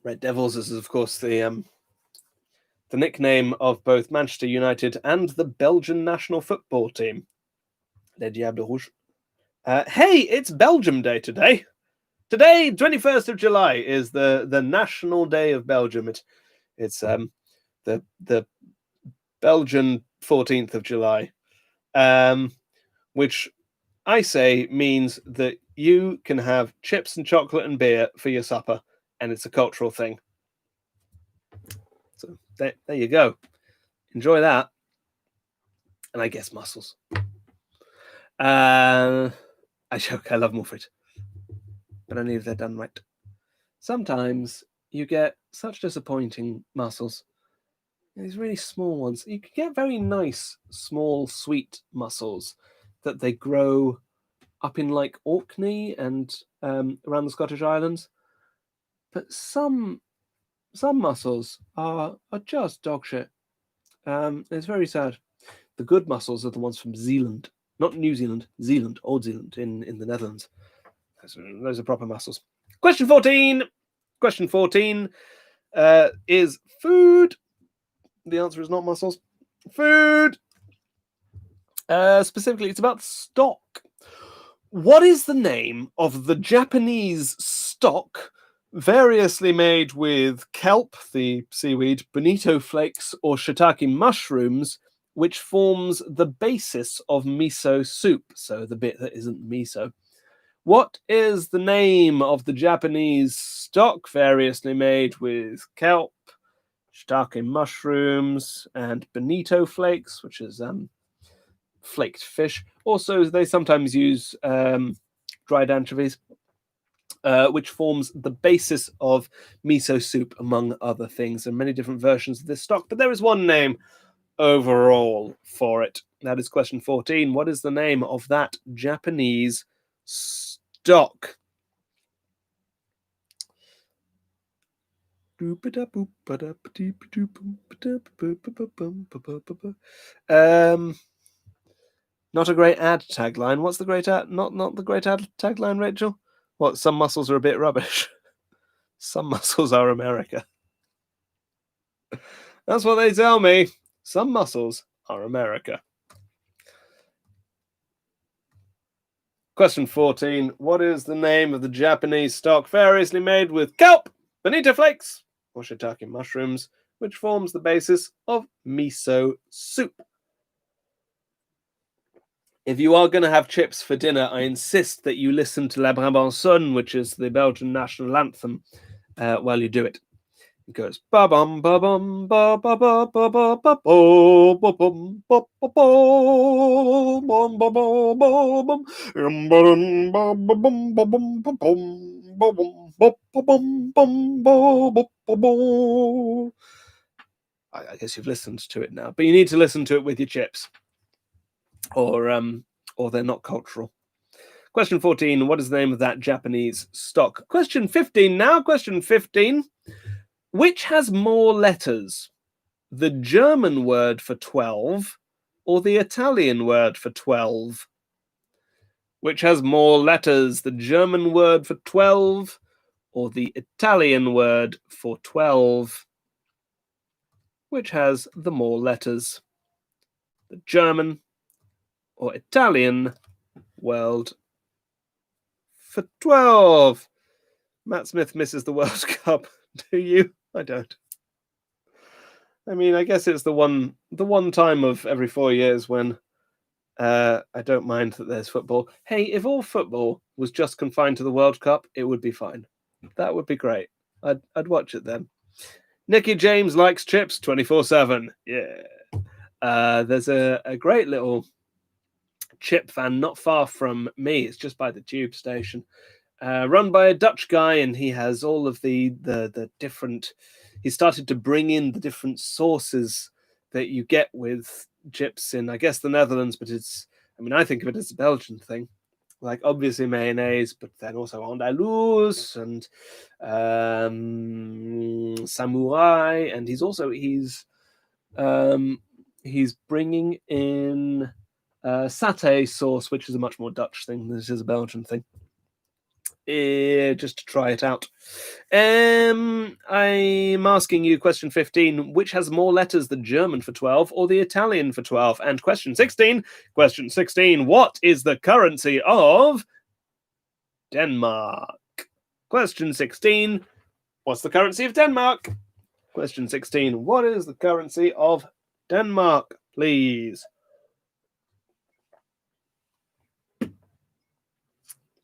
Red Devils is, of course, the nickname of both Manchester United and the Belgian national football team. Les Diables Rouges. Hey, it's Belgium Day today. Today, 21st of July, is the National Day of Belgium. It's the Belgian 14th of July, which I say means that you can have chips and chocolate and beer for your supper, and it's a cultural thing. So there you go. Enjoy that. And I guess mussels. I joke, I love muffet, but only if they're done right. Sometimes you get such disappointing mussels. These really small ones. You can get very nice, small, sweet mussels that they grow up in like Orkney and around the Scottish Islands. But some mussels are just dog shit. It's very sad. The good mussels are the ones from Zealand, not New Zealand, Zealand, Old Zealand in the Netherlands. Those are proper mussels. Question 14. Question 14 is food. The answer is not mussels. Food. Specifically, it's about stock. What is the name of the Japanese stock variously made with kelp, the seaweed, bonito flakes, or shiitake mushrooms, which forms the basis of miso soup? So the bit that isn't miso. What is the name of the Japanese stock variously made with kelp, shiitake mushrooms, and bonito flakes, which is flaked fish? Also, they sometimes use dried anchovies, which forms the basis of miso soup, among other things. There are many different versions of this stock, but there is one name overall for it. That is question 14. What is the name of that Japanese stock? Not a great ad tagline. What's the great ad? Not the great ad tagline, Rachel? What? Some muscles are a bit rubbish. Some muscles are America. That's what they tell me. Some muscles are America. Question 14. What is the name of the Japanese stock variously made with kelp, bonito flakes, or shiitake mushrooms, which forms the basis of miso soup? If you are going to have chips for dinner, I insist that you listen to La Brabançonne, which is the Belgian national anthem, while you do it. It goes ba bum ba bum ba ba ba ba ba ba bo ba bum ba ba bo bum ba ba ba bum ba dum ba ba bum ba bum ba bum ba bum ba ba bum bum ba ba ba bo. I guess you've listened to it now, but you need to listen to it with your chips, or they're not cultural. Question 14, what is the name of that Japanese stock? Question 15 now. Question 15. Which has more letters? The German word for 12 or the Italian word for 12? Which has more letters? The German word for 12 or the Italian word for 12? Which has the more letters? The German or Italian word for 12? Matt Smith misses the World Cup. Do you? I don't. I mean, I guess it's the one time of every 4 years when I don't mind that there's football. Hey, if all football was just confined to the World Cup, it would be fine. That would be great. I'd watch it then. Nicky James likes chips 24/7. Yeah. There's a great little chip van not far from me. It's just by the tube station. Run by a Dutch guy, and he has all of the different. He started to bring in the different sauces that you get with chips in, I guess, the Netherlands, but it's. I mean, I think of it as a Belgian thing, like obviously mayonnaise, but then also andalouse and samurai, and he's bringing in satay sauce, which is a much more Dutch thing. This is a Belgian thing. Just to try it out. I'm asking you question 15, which has more letters, the German for 12 or the Italian for 12? And question 16, what is the currency of Denmark? Question 16, what's the currency of Denmark? Question 16, what is the currency of Denmark, please?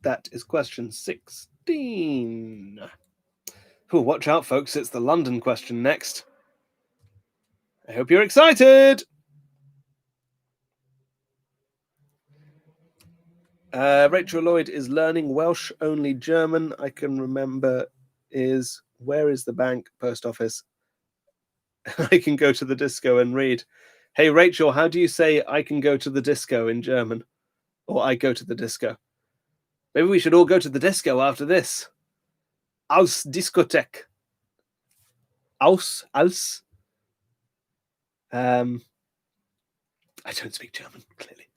That is question 16. Ooh, watch out, folks. It's the London question next. I hope you're excited. Rachel Lloyd is learning Welsh, only German. I can remember is where is the bank, post office? I can go to the disco and read. Hey, Rachel, how do you say I can go to the disco in German? Or I go to the disco? Maybe we should all go to the disco after this. Aus Diskothek. Aus. I don't speak German, clearly.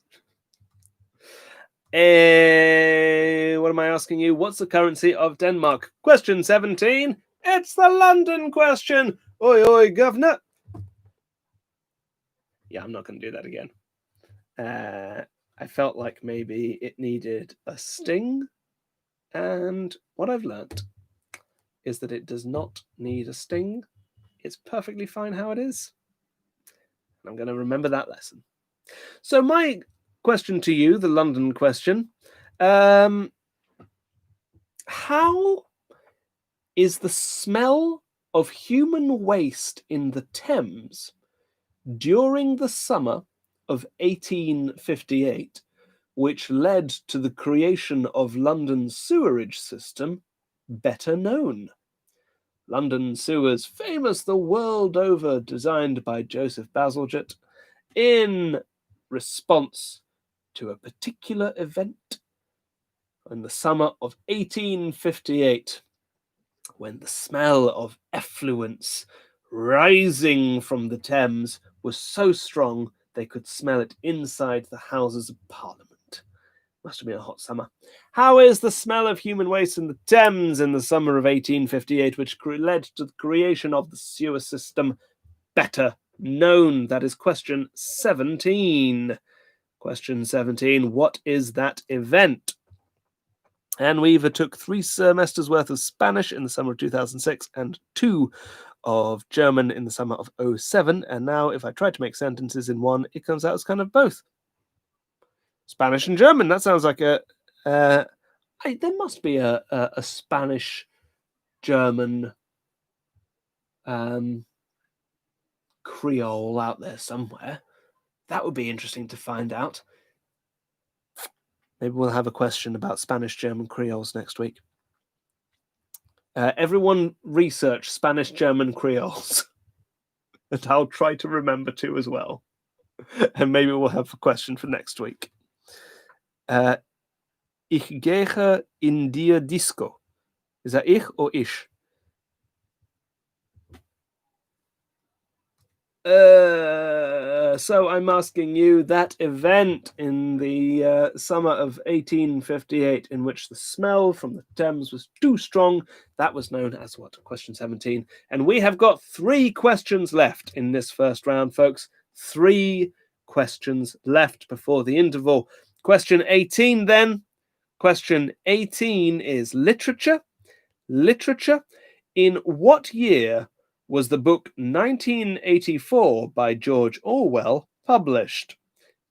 What am I asking you? What's the currency of Denmark? Question 17. It's the London question. Oi, oi, governor. Yeah, I'm not going to do that again. I felt like maybe it needed a sting. And what I've learnt is that it does not need a sting. It's perfectly fine how it is. And I'm going to remember that lesson. So my question to you, the London question, how is the smell of human waste in the Thames during the summer of 1858, which led to the creation of London's sewerage system, better known? London sewers, famous the world over, designed by Joseph Bazalgette in response to a particular event in the summer of 1858, when the smell of effluence rising from the Thames was so strong they could smell it inside the Houses of Parliament. Must have been a hot summer. How is the smell of human waste in the Thames in the summer of 1858, which led to the creation of the sewer system, better known? That is question 17. Question 17, what is that event? And we either took 3 semesters worth of Spanish in the summer of 2006 and 2 of German in the summer of 2007. And now if I try to make sentences in one, it comes out as kind of both. Spanish and German. That sounds like there must be a Spanish-German Creole out there somewhere. That would be interesting to find out. Maybe we'll have a question about Spanish, German, Creoles next week. Everyone research Spanish, German, Creoles. And I'll try to remember to as well. And maybe we'll have a question for next week. Ich gehe in dir Disco. Is that ich or ish? So I'm asking you, that event in the summer of 1858 in which the smell from the Thames was too strong, that was known as what? Question 17. And we have got 3 questions left in this first round, folks. 3 questions left before the interval. Question 18 then. Question 18 is literature. Literature. In what year was the book 1984 by George Orwell published?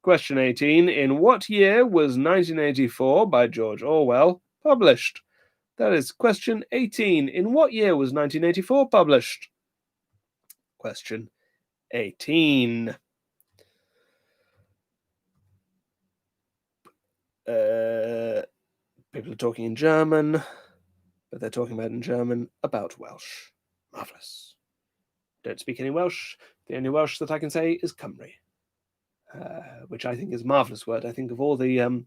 Question 18. In what year was 1984 by George Orwell published? That is question 18. In what year was 1984 published? Question 18. People are talking in German, but they're talking about in German about Welsh. Marvellous. Don't speak any Welsh. The only Welsh that I can say is Cymru, which I think is a marvellous word. I think of all the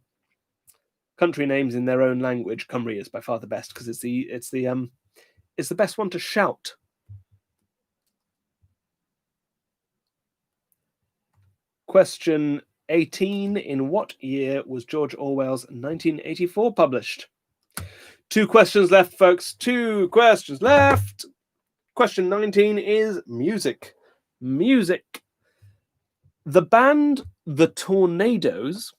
country names in their own language, Cymru is by far the best because it's the best one to shout. Question 18. In what year was George Orwell's 1984 published? 2 questions left, folks. 2 questions left. Question 19 is music. Music. The band The Tornadoes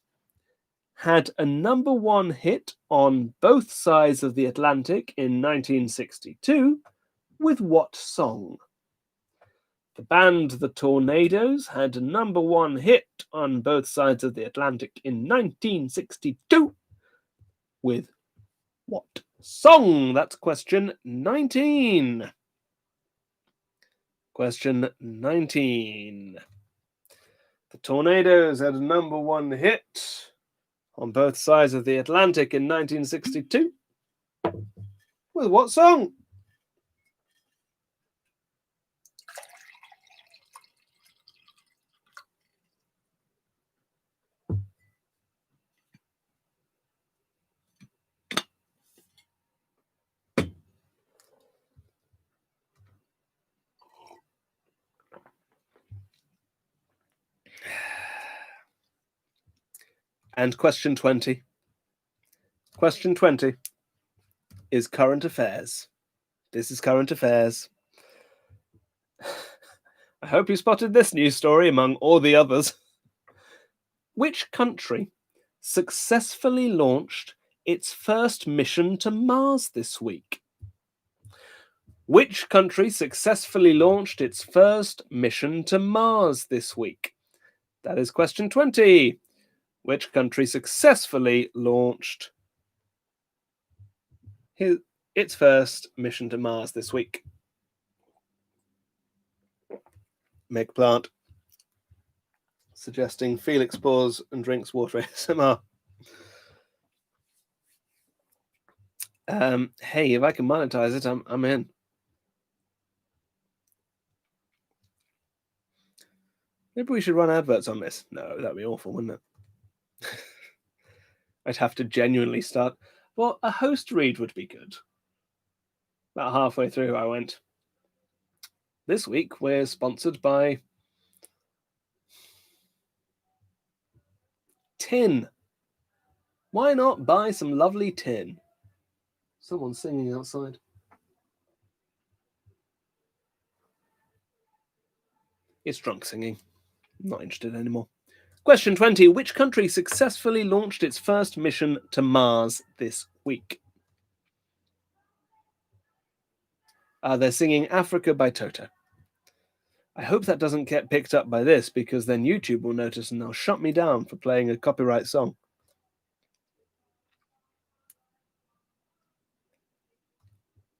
had a number 1 hit on both sides of the Atlantic in 1962 with what song? The band The Tornadoes had a number 1 hit on both sides of the Atlantic in 1962 with what song? That's question 19. Question 19. The Tornadoes had a number 1 hit on both sides of the Atlantic in 1962 with what song? And question 20. Question 20 is current affairs. This is current affairs. I hope you spotted this news story among all the others. Which country successfully launched its first mission to Mars this week? Which country successfully launched its first mission to Mars this week? That is question 20. Which country successfully launched its first mission to Mars this week? Meg Plant suggesting Felix pours and drinks water ASMR. Hey, if I can monetize it, I'm in. Maybe we should run adverts on this. No, that'd be awful, wouldn't it? I'd have to genuinely start. Well, a host read would be good. About halfway through, I went, this week we're sponsored by tin. Why not buy some lovely tin? Someone's singing outside. It's drunk singing. I'm not interested anymore. Question 20. Which country successfully launched its first mission to Mars this week? They're singing Africa by Toto. I hope that doesn't get picked up by this, because then YouTube will notice and they'll shut me down for playing a copyright song.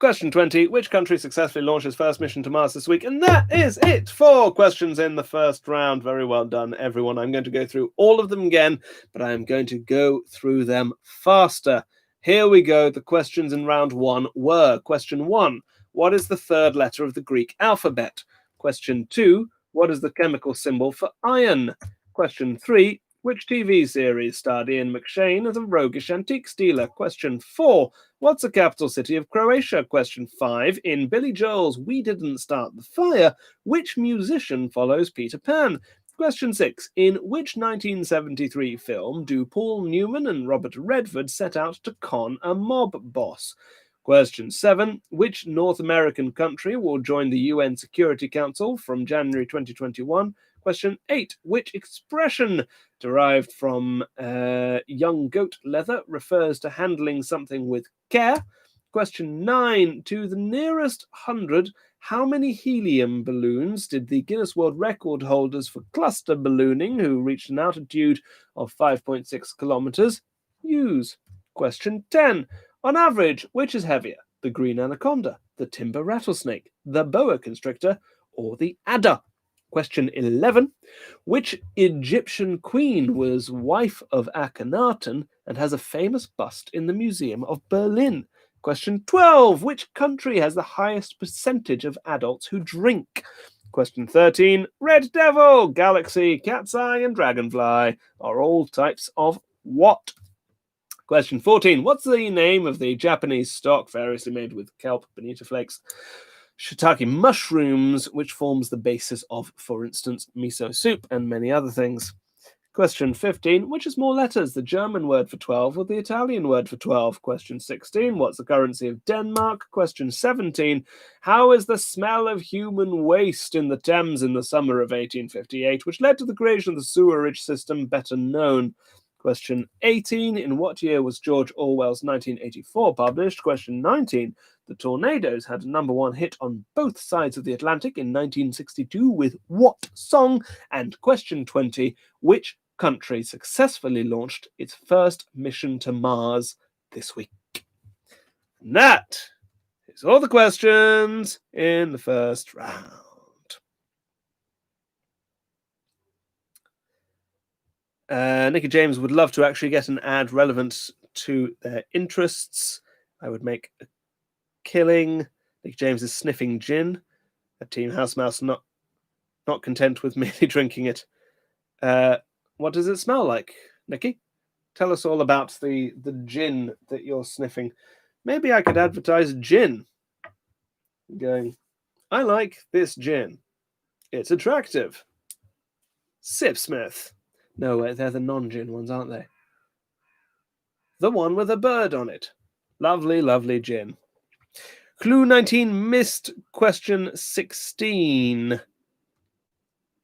Question 20. Which country successfully launched its first mission to Mars this week? And that is it for questions in the first round. Very well done, everyone. I'm going to go through all of them again, but I am going to go through them faster. Here we go. The questions in round 1 were: Question 1. What is the third letter of the Greek alphabet? Question 2. What is the chemical symbol for iron? Question 3. Which TV series starred Ian McShane as a roguish antiques dealer? Question 4. What's the capital city of Croatia? Question 5. In Billy Joel's We Didn't Start the Fire, which musician follows Peter Pan? Question 6. In which 1973 film do Paul Newman and Robert Redford set out to con a mob boss? Question 7. Which North American country will join the UN Security Council from January 2021? Question 8. Which expression derived from young goat leather refers to handling something with care? Question 9. To the nearest 100, how many helium balloons did the Guinness World Record holders for cluster ballooning, who reached an altitude of 5.6 kilometers, use? Question 10. On average, which is heavier, the green anaconda, the timber rattlesnake, the boa constrictor, or the adder? Question 11. Which Egyptian queen was wife of Akhenaten and has a famous bust in the Museum of Berlin? Question 12. Which country has the highest percentage of adults who drink? Question 13. Red Devil, Galaxy, Cat's Eye, and Dragonfly are all types of what? Question 14. What's the name of the Japanese stock variously made with kelp, bonita flakes, shiitake mushrooms, which forms the basis of, for instance, miso soup and many other things? Question 15. Which has more letters, the German word for 12 or the Italian word for 12? Question 16. What's the currency of Denmark? Question 17. How is the smell of human waste in the Thames in the summer of 1858, which led to the creation of the sewerage system better known? Question 18. In what year was George Orwell's 1984 published? Question 19. The Tornadoes had a #1 hit on both sides of the Atlantic in 1962 with what song? And question 20. Which country successfully launched its first mission to Mars this week? And that is all the questions in the first round. Nicky James would love to actually get an ad relevant to their interests. I would make a killing. Nicky James is sniffing gin. A Team House Mouse not content with merely drinking it. What does it smell like, Nicky? Tell us all about the gin that you're sniffing. Maybe I could advertise gin. Going, I like this gin. It's attractive. Sipsmith. No, they're the non-gin ones, aren't they? The one with a bird on it. Lovely, lovely gin. Clue 19 missed question 16.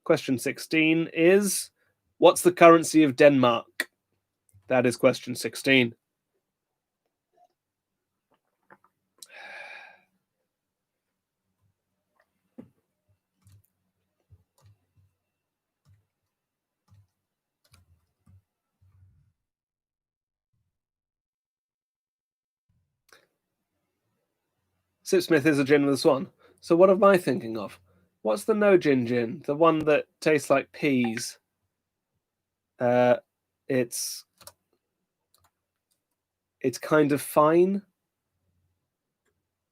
Question 16 is, what's the currency of Denmark? That is question 16. Sipsmith is a gin with a swan. So what am I thinking of? What's the no gin? The one that tastes like peas. It's kind of fine.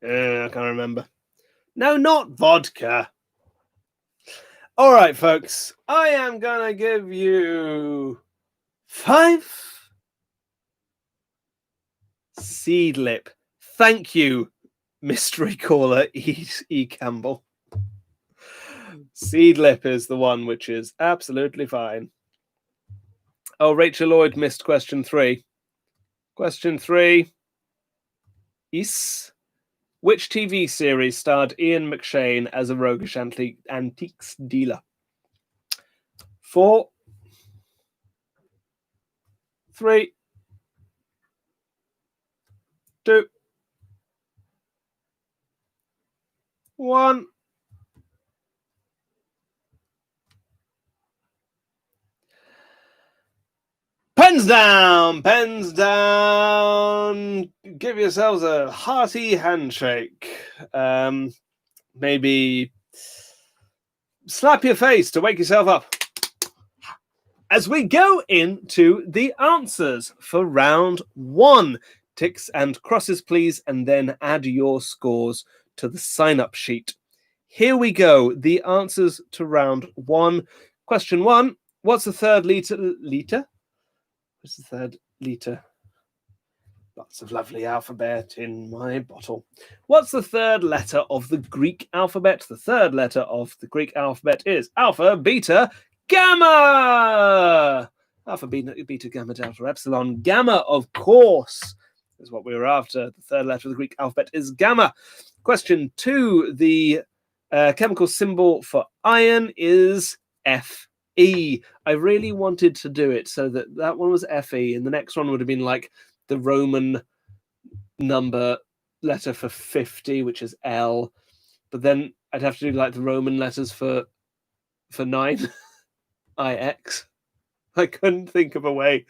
I can't remember. No, not vodka. All right, folks. I am gonna give you 5 Seedlip. Thank you, mystery caller E. Campbell. Seedlip is the one which is absolutely fine. Oh, Rachel Lloyd missed question 3. Question 3 is, which TV series starred Ian McShane as a roguish antiques dealer? 4, 3, 2, 1. Pens down, pens down. give yourselves a hearty handshake. Maybe slap your face to wake yourself up. As we go into the answers for round 1. Ticks and crosses, please, and then add your scores to the sign-up sheet. Here we go. The answers to round 1. Question 1. What's the third letter? What's the third letter? Lots of lovely alphabet in my bottle. What's the third letter of the Greek alphabet? The third letter of the Greek alphabet is alpha, beta, gamma. Alpha, beta, gamma, delta, epsilon. Gamma, of course, is what we were after. The third letter of the Greek alphabet is gamma. Question 2. The chemical symbol for iron is Fe. I really wanted to do it so that one was Fe, and the next one would have been like the Roman number letter for 50, which is L, but then I'd have to do like the Roman letters for 9, IX. I couldn't think of a way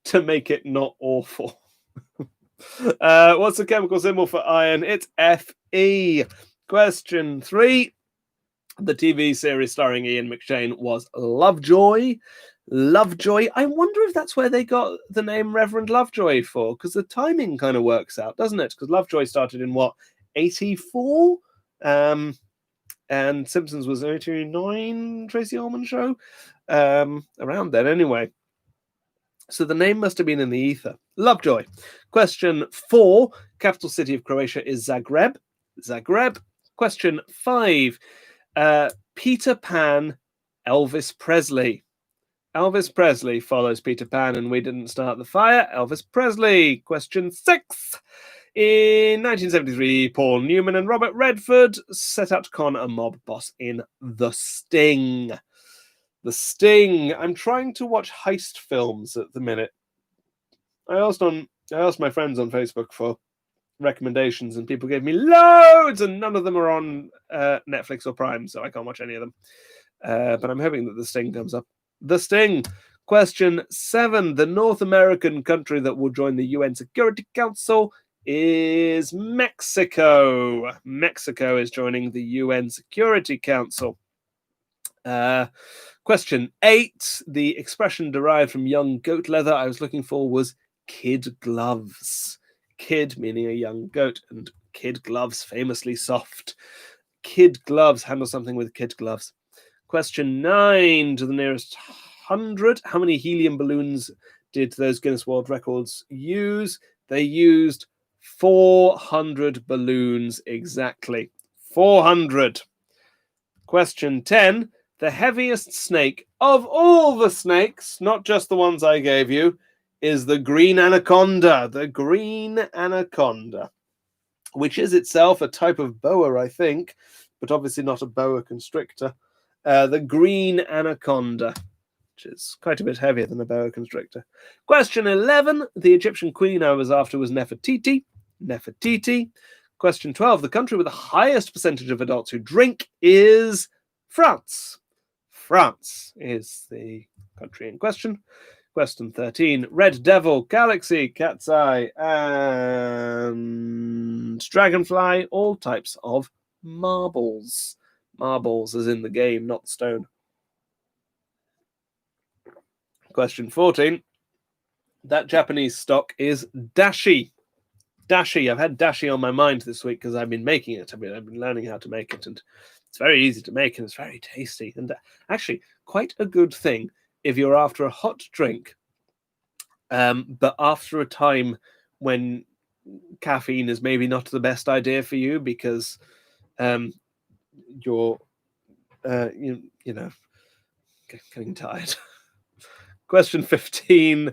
to make it not awful. What's the chemical symbol for iron? It's Fe. Question 3. The TV series starring Ian McShane was Lovejoy. Lovejoy. I wonder if that's where they got the name Reverend Lovejoy for, because the timing kind of works out, doesn't it? Because Lovejoy started in what, 84? And Simpsons was 89, Tracy Ullman show? Around then anyway. So the name must have been in the ether. Lovejoy. Question 4. Capital city of Croatia is Zagreb. Zagreb. Question 5. Peter Pan, Elvis Presley. Elvis Presley follows Peter Pan, and we didn't start the fire. Elvis Presley. Question 6. In 1973, Paul Newman and Robert Redford set out to con a mob boss in The Sting. The Sting. I'm trying to watch heist films at the minute. I asked my friends on Facebook for recommendations, and people gave me loads, and none of them are on Netflix or Prime, so I can't watch any of them. But I'm hoping that The Sting comes up. The Sting. Question 7. The North American country that will join the UN Security Council is Mexico. Mexico is joining the UN Security Council. Question 8. The expression derived from young goat leather I was looking for was kid gloves. Kid meaning a young goat, and kid gloves, famously soft. Kid gloves, handle something with kid gloves. Question 9, to the nearest 100. How many helium balloons did those Guinness World Records use? They used 400 balloons exactly. 400. Question 10. The heaviest snake of all the snakes, not just the ones I gave you, is the green anaconda. The green anaconda, which is itself a type of boa, I think, but obviously not a boa constrictor. The green anaconda, which is quite a bit heavier than a boa constrictor. Question 11. The Egyptian queen I was after was Nefertiti. Nefertiti. Question 12. The country with the highest percentage of adults who drink is France. France is the country in question. Question 13. Red Devil, Galaxy, Cat's Eye, and Dragonfly, all types of marbles. Marbles as in the game, not stone. Question 14. That Japanese stock is dashi. Dashi. I've had dashi on my mind this week because I've been making it. I've been learning how to make it, and it's very easy to make, and it's very tasty, and actually quite a good thing if you're after a hot drink, but after a time when caffeine is maybe not the best idea for you because you're getting tired. Question 15.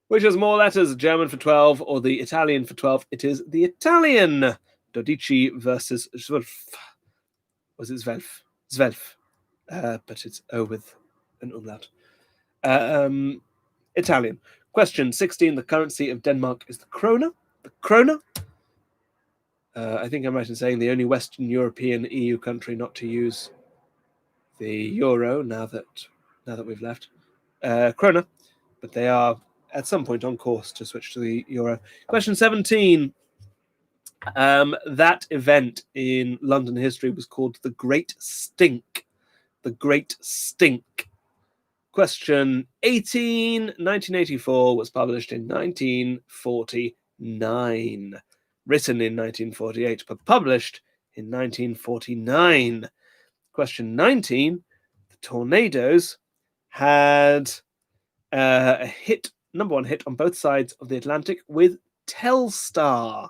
Which has more letters, German for 12 or the Italian for 12? It is the Italian. Dodici versus Zwölf. Was it Zwölf? Zwölf. But it's O with an umlaut. Italian. Question 16. The currency of Denmark is the krona. The krona. I think I'm right in saying the only Western European EU country not to use the euro now that we've left. Krona. But they are at some point on course to switch to the euro. Question 17. That event in London history was called the Great Stink. The Great Stink. Question 18. 1984 was published in 1949. Written in 1948, but published in 1949. Question 19. The Tornadoes had a hit, number one hit on both sides of the Atlantic with Telstar.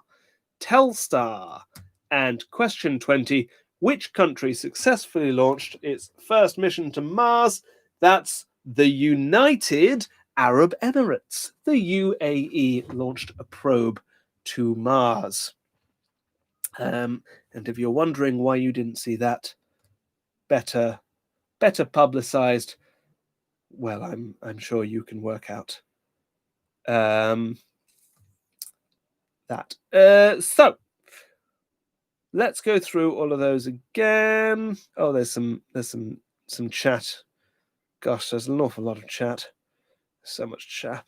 Telstar. And question 20. Which country successfully launched its first mission to Mars? That's the United Arab Emirates. The UAE launched a probe to Mars. And if you're wondering why you didn't see that better publicized, well, I'm sure you can work out that. So let's go through all of those again. Oh, there's some chat. Gosh, there's an awful lot of chat. So much chat.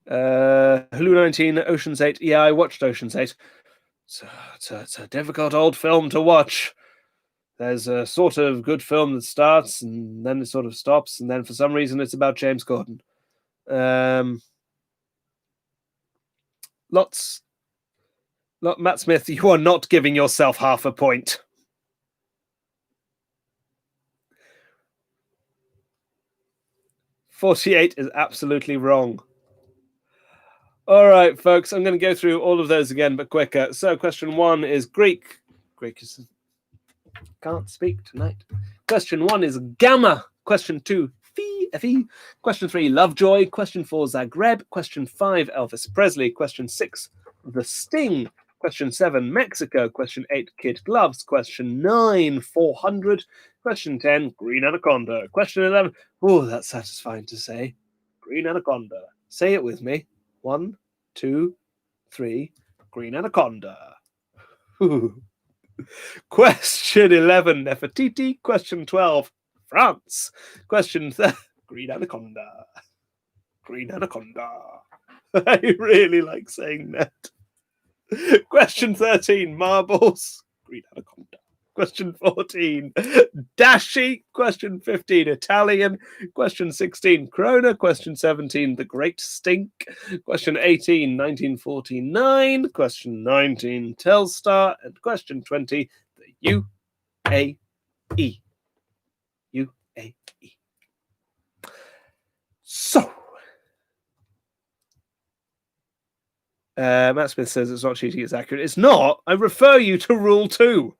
Hulu 19, Ocean's 8. Yeah, I watched Ocean's 8. It's a difficult old film to watch. There's a sort of good film that starts and then it sort of stops, and then for some reason it's about James Corden. Matt Smith, you are not giving yourself half a point. $48 is absolutely wrong. All right, folks, I'm going to go through all of those again, but quicker. So question 1 is Greek. Greek is... Can't speak tonight. Question 1 is Gamma. Question 2, Phi. Question 3, Lovejoy. Question 4, Zagreb. Question 5, Elvis Presley. Question 6, The Sting. Question 7, Mexico. Question 8, Kid Gloves. Question 9, 400. Question 10, Green Anaconda. Question 11, oh, that's satisfying to say. Green Anaconda. Say it with me. 1, 2, 3, Green Anaconda. Question 11, Nefertiti. Question 12, France. Question 13, Green Anaconda. Green Anaconda. I really like saying that. Question 13, marbles. Green Anaconda. Question 14, dashi. Question 15, Italian. Question 16, Corona. Question 17, the Great Stink. Question 18, 1949. Question 19, Telstar. And question 20, the UAE. UAE. So, Matt Smith says it's not cheating, it's accurate. It's not. I refer you to Rule 2.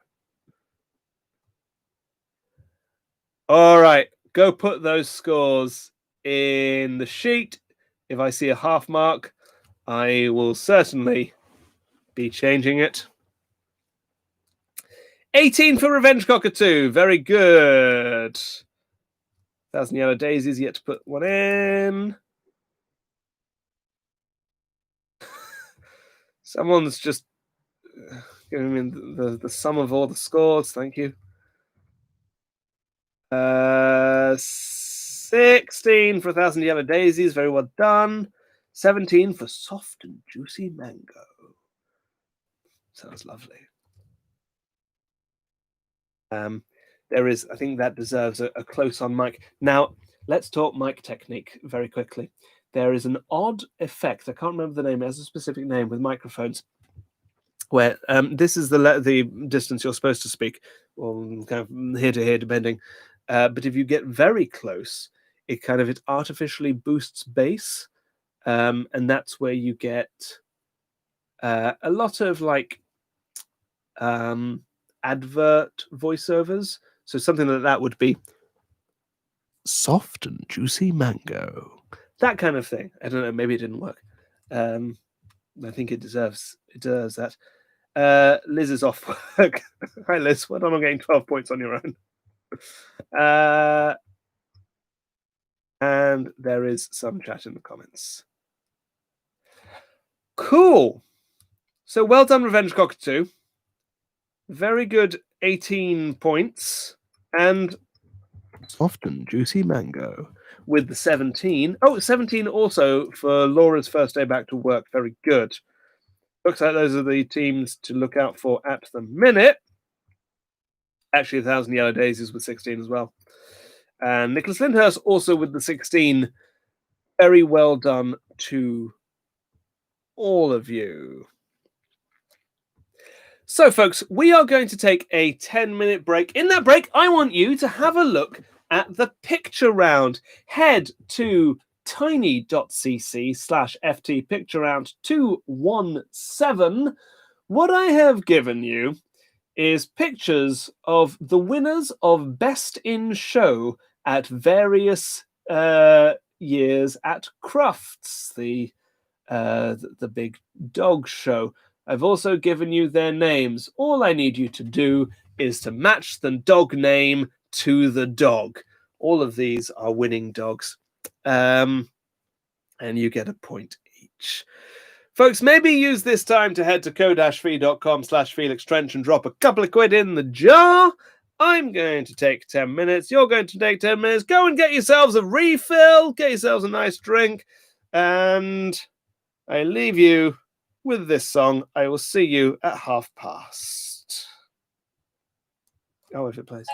All right, go put those scores in the sheet. If I see a half mark, I will certainly be changing it. 18 for Revenge Cockatoo. Very good. 1,000 Yellow Daisies, yet to put one in. Someone's just giving me the sum of all the scores. Thank you. 16 for 1,000 Yellow Daisies. Very well done. 17 for Soft and Juicy Mango. Sounds lovely. There is, I think that deserves a close on mic. Now, let's talk mic technique very quickly. There is an odd effect. I can't remember the name. It has a specific name with microphones where this is the distance you're supposed to speak, or kind of here to here, depending. But if you get very close, it artificially boosts bass, and that's where you get a lot of like advert voiceovers. So something like that would be soft and juicy mango, that kind of thing. I don't know. Maybe it didn't work. I think it deserves that. Liz is off work. Hi, Liz. Well done on getting 12 points on your own. And there is some chat in the comments. Cool. So well done, Revenge Cockatoo. Very good 18 points. And Soft and juicy mango. With the 17. Oh, 17 also for Laura's first day back to work. Very good. Looks like those are the teams to look out for at the minute. Actually, 1,000 Yellow Daisies with 16 as well. And Nicholas Lyndhurst also with the 16. Very well done to all of you. So, folks, we are going to take a 10-minute break. In that break, I want you to have a look at the picture round. Head to tiny.cc/FT picture round 217. What I have given you is pictures of the winners of Best in Show at various years at Crufts, the big dog show. I've also given you their names. All I need you to do is to match the dog name to the dog. All of these are winning dogs. And you get a point each. Folks, maybe use this time to head to ko-fi.com/Felix Trench and drop a couple of quid in the jar. I'm going to take 10 minutes. You're going to take 10 minutes. Go and get yourselves a refill. Get yourselves a nice drink. And I leave you with this song. I will see you at past. Oh, if it plays.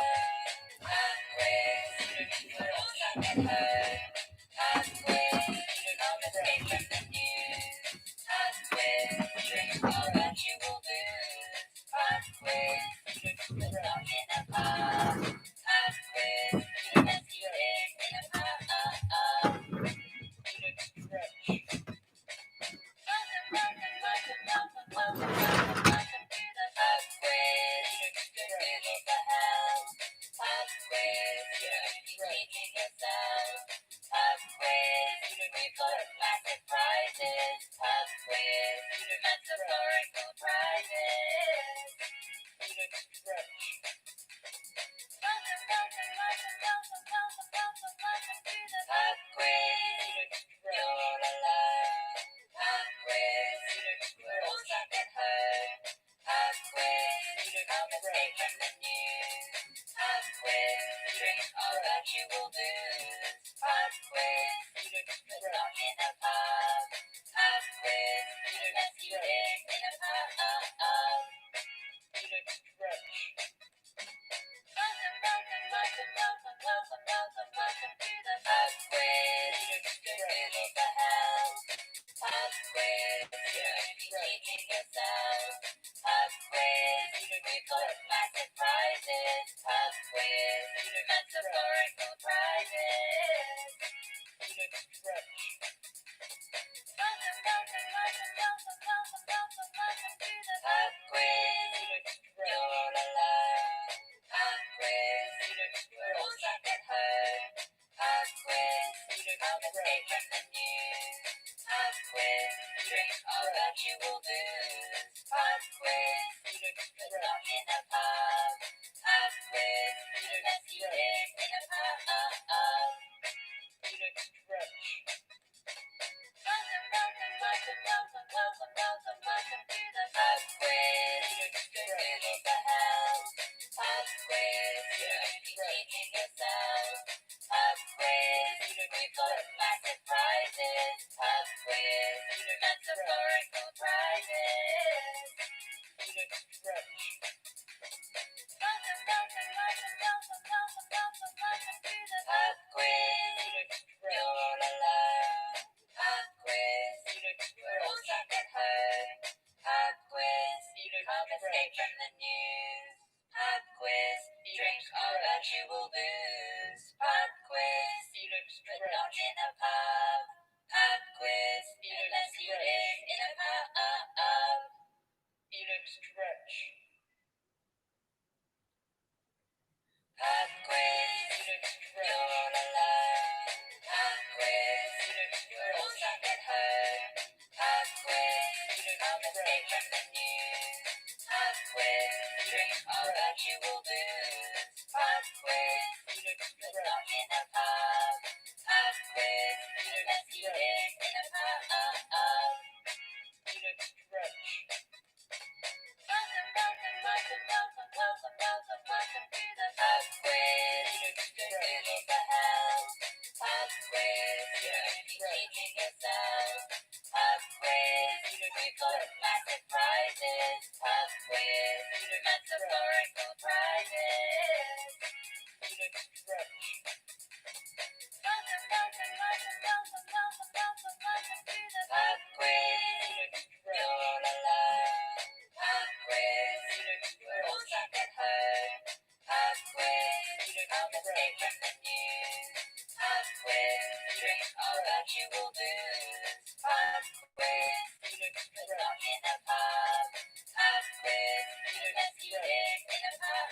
you will lose. Pub quiz, but not in a pub. Pub quiz, unless you live in a pub.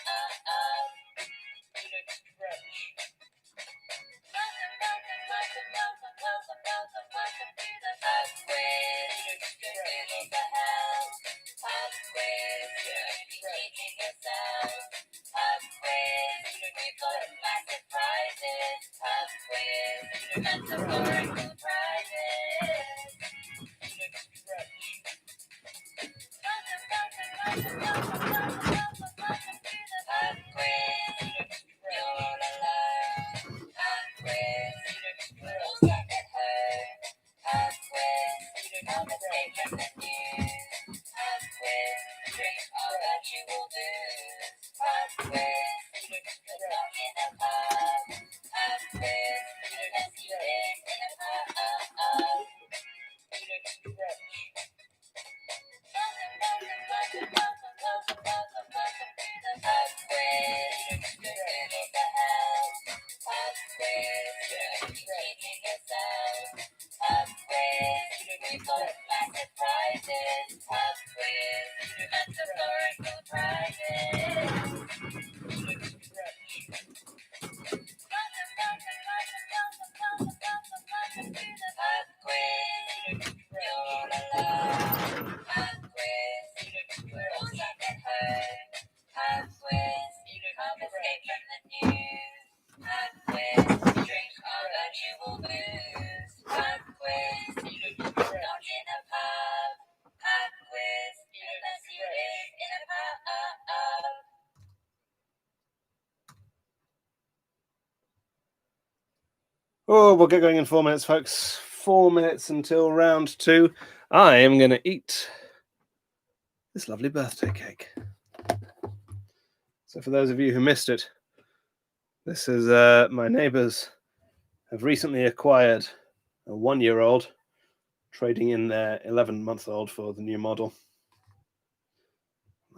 Welcome to the pub quiz. Google for help. Pub quiz, you're teaching yourself. Pub quiz, we've got massive prizes. Pub quiz, metaphorical prizes. Welcome to the pub quiz. You're all alone. Pub quiz, we're all stuck at home. Pub quiz, come escape from the news. Pub quiz, drink all that you will lose. Pub quiz, but not in a pub. Pub quiz, unless you live in a pub. Welcome to the pub quiz. Google for help. Pub quiz, you're teaching yourself. Pub quiz, we've got massive prizes. Pub quiz, metaphorical prizes. Welcome to the pub quiz. You're all alone. Pub quiz, we're all stuck at home. Pub quiz, come escape from the news. Pub quiz, drink all that you will lose. Pub quiz, not in a pub. Pub quiz, unless you live in a pub. Oh, we'll get going in 4 minutes, folks. 4 minutes until round 2. I am going to eat this lovely birthday cake. So for those of you who missed it, this is my neighbours have recently acquired a 1-year-old, trading in their 11-month-old for the new model.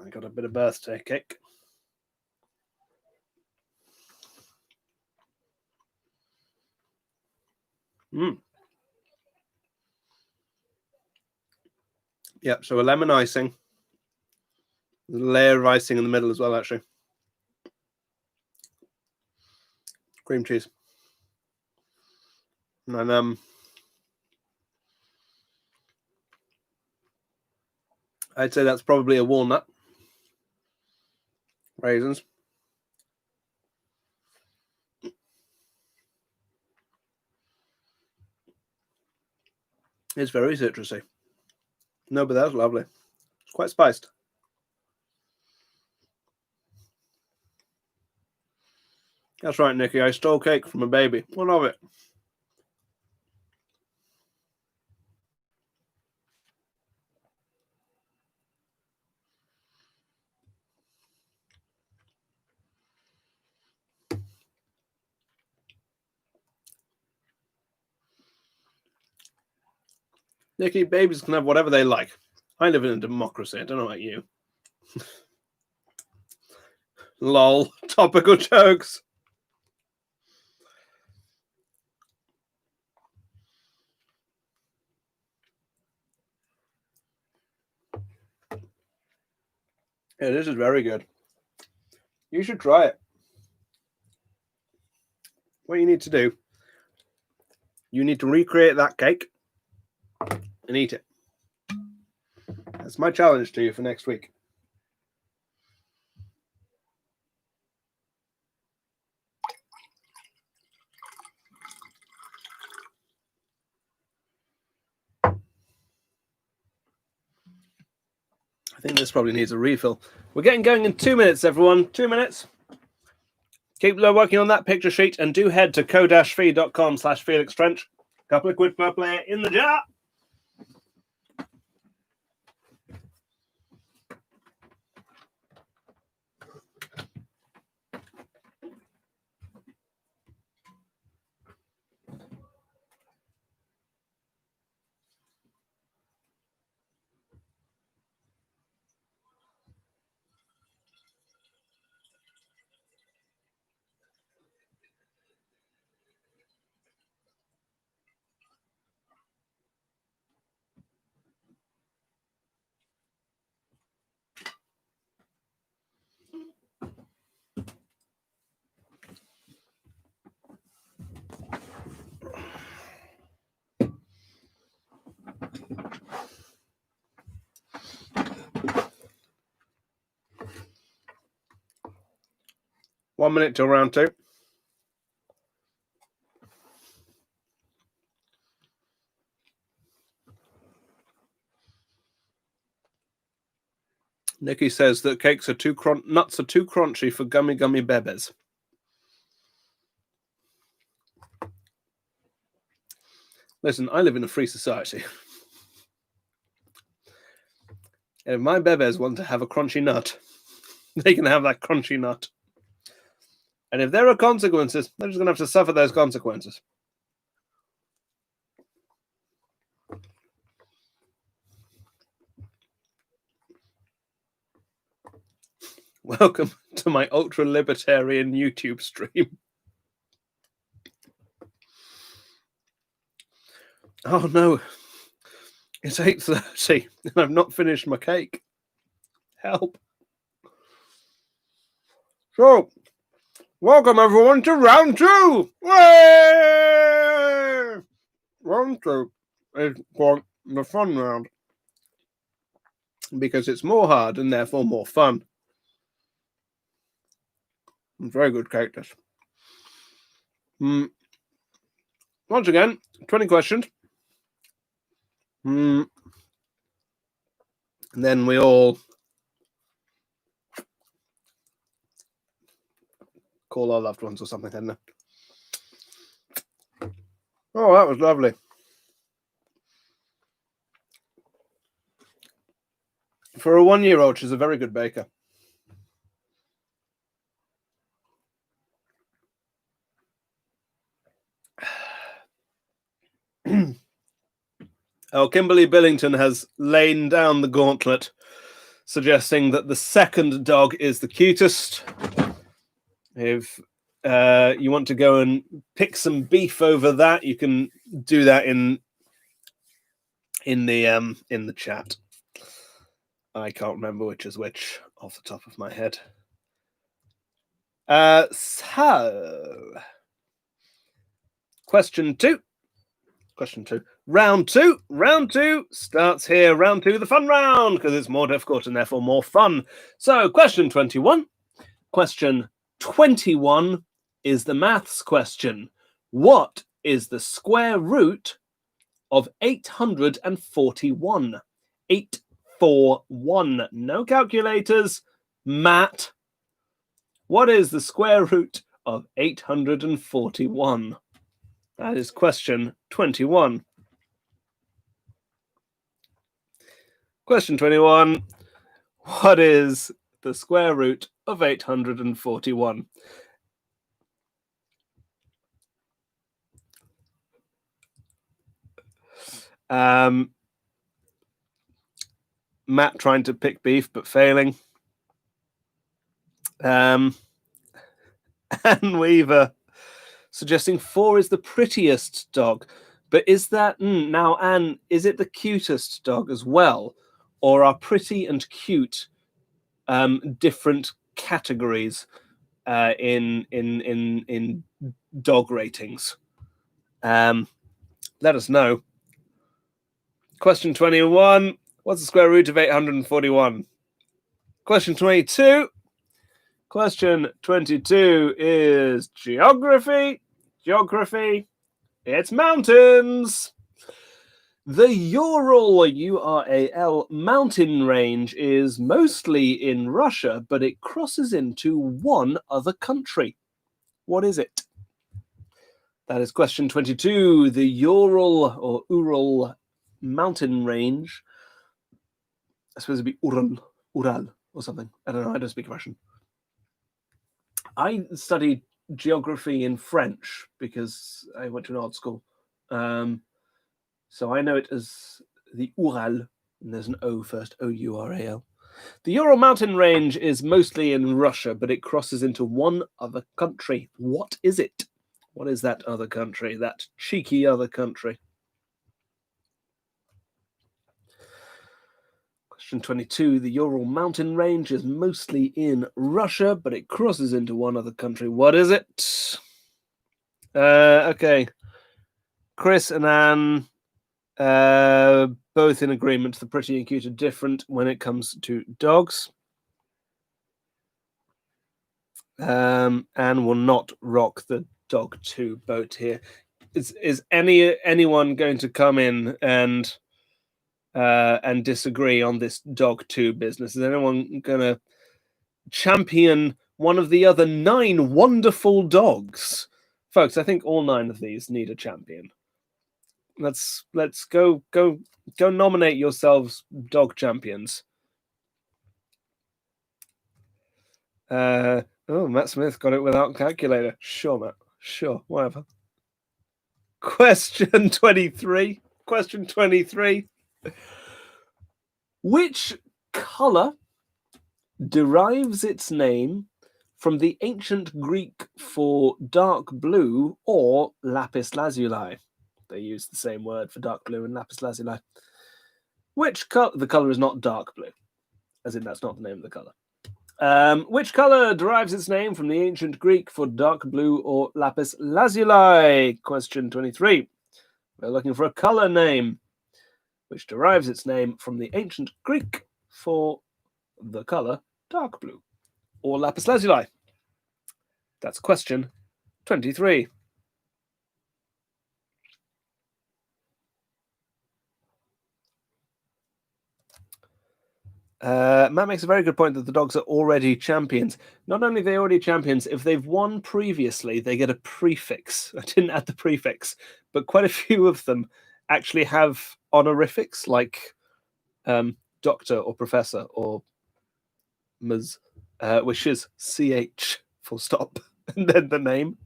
I got a bit of birthday cake. Yep, so a lemon icing. There's a layer of icing in the middle as well, actually. Cream cheese. And I'd say that's probably a walnut. Raisins. It's very citrusy. No, but that's lovely. It's quite spiced. That's right, Nikki. I stole cake from a baby. I love it. Nikki, babies can have whatever they like. I live in a democracy. I don't know about you. Lol. Topical jokes. Yeah, this is very good. You should try it. What you need to do, you need to recreate that cake and eat it. That's my challenge to you for next week. I think this probably needs a refill. We're getting going in 2 minutes, everyone. 2 minutes. Keep working on that picture sheet and do head to co-fi.com/Felix Trench. Couple of quid per player in the jar. 1 minute till round 2. Nikki says that nuts are too crunchy for gummy bebes. Listen, I live in a free society. And if my bebes want to have a crunchy nut, they can have that crunchy nut. And if there are consequences, they're just going to have to suffer those consequences. Welcome to my ultra-libertarian YouTube stream. Oh no, it's 8:30 and I've not finished my cake. Help. So, welcome everyone to round 2. Yay! Round 2 is quite the fun round. Because it's more hard and therefore more fun. Very good cake, this. Once again, 20 questions. And then we all call our loved ones or something, hadn't we? Oh, that was lovely. For a 1-year-old, she's a very good baker. Oh, Kimberly Billington has lain down the gauntlet, suggesting that the second dog is the cutest. If you want to go and pick some beef over that, you can do that in the chat. I can't remember which is which off the top of my head. So, question two. Round two starts here. Round 2, the fun round, because it's more difficult and therefore more fun. So, question 21. Question 21 is the maths question. What is the square root of 841? 841. No calculators. Matt, what is the square root of 841? That is question 21. Question 21. What is the square root of 841? Matt trying to pick beef but failing. Anne Weaver suggesting 4 is the prettiest dog. But is that, now Anne, is it the cutest dog as well? Or are pretty and cute different categories in dog ratings? Let us know. Question 21. What's the square root of 841? Question 22. Question 22 is geography. Geography. It's mountains. The Ural, U-R-A-L, mountain range is mostly in Russia, but it crosses into one other country. What is it? That is question 22. The Ural mountain range. I suppose it'd be Ural or something. I don't know. I don't speak Russian. I studied geography in French because I went to an art school. So I know it as the Ural, and there's an O first, O-U-R-A-L. The Ural mountain range is mostly in Russia, but it crosses into one other country. What is it? What is that other country, that cheeky other country? Question 22. The Ural mountain range is mostly in Russia, but it crosses into one other country. What is it? Okay. Chris and Anne, both in agreement. The pretty and cute are different when it comes to dogs. and will not rock the dog 2 boat here. Is anyone going to come in and disagree on this dog 2 business? Is anyone going to champion one of the other 9 wonderful dogs? Folks, I think all 9 of these need a champion. Let's go nominate yourselves dog champions. Oh, Matt Smith got it without calculator. Sure, Matt. Sure, whatever. Question 23. Question 23. Which color derives its name from the ancient Greek for dark blue or lapis lazuli? They use the same word for dark blue and lapis lazuli. Which color? The color is not dark blue, as in that's not the name of the color. Which color derives its name from the ancient Greek for dark blue or lapis lazuli? Question 23. We're looking for a color name which derives its name from the ancient Greek for the color dark blue or lapis lazuli. That's question 23. Matt makes a very good point that the dogs are already champions. Not only are they already champions, if they've won previously, they get a prefix. I didn't add the prefix, but quite a few of them actually have honorifics like doctor or professor or Ms., which is CH full stop, and then the name.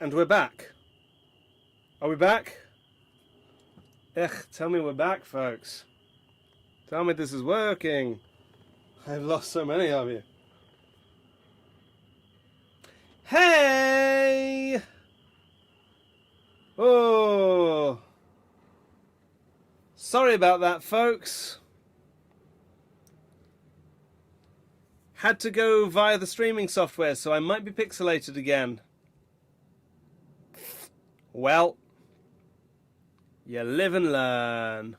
And we're back. Are we back? Tell me we're back, folks. Tell me this is working. I've lost so many of you. Hey! Oh! Sorry about that, folks. Had to go via the streaming software, so I might be pixelated again. Well, you live and learn.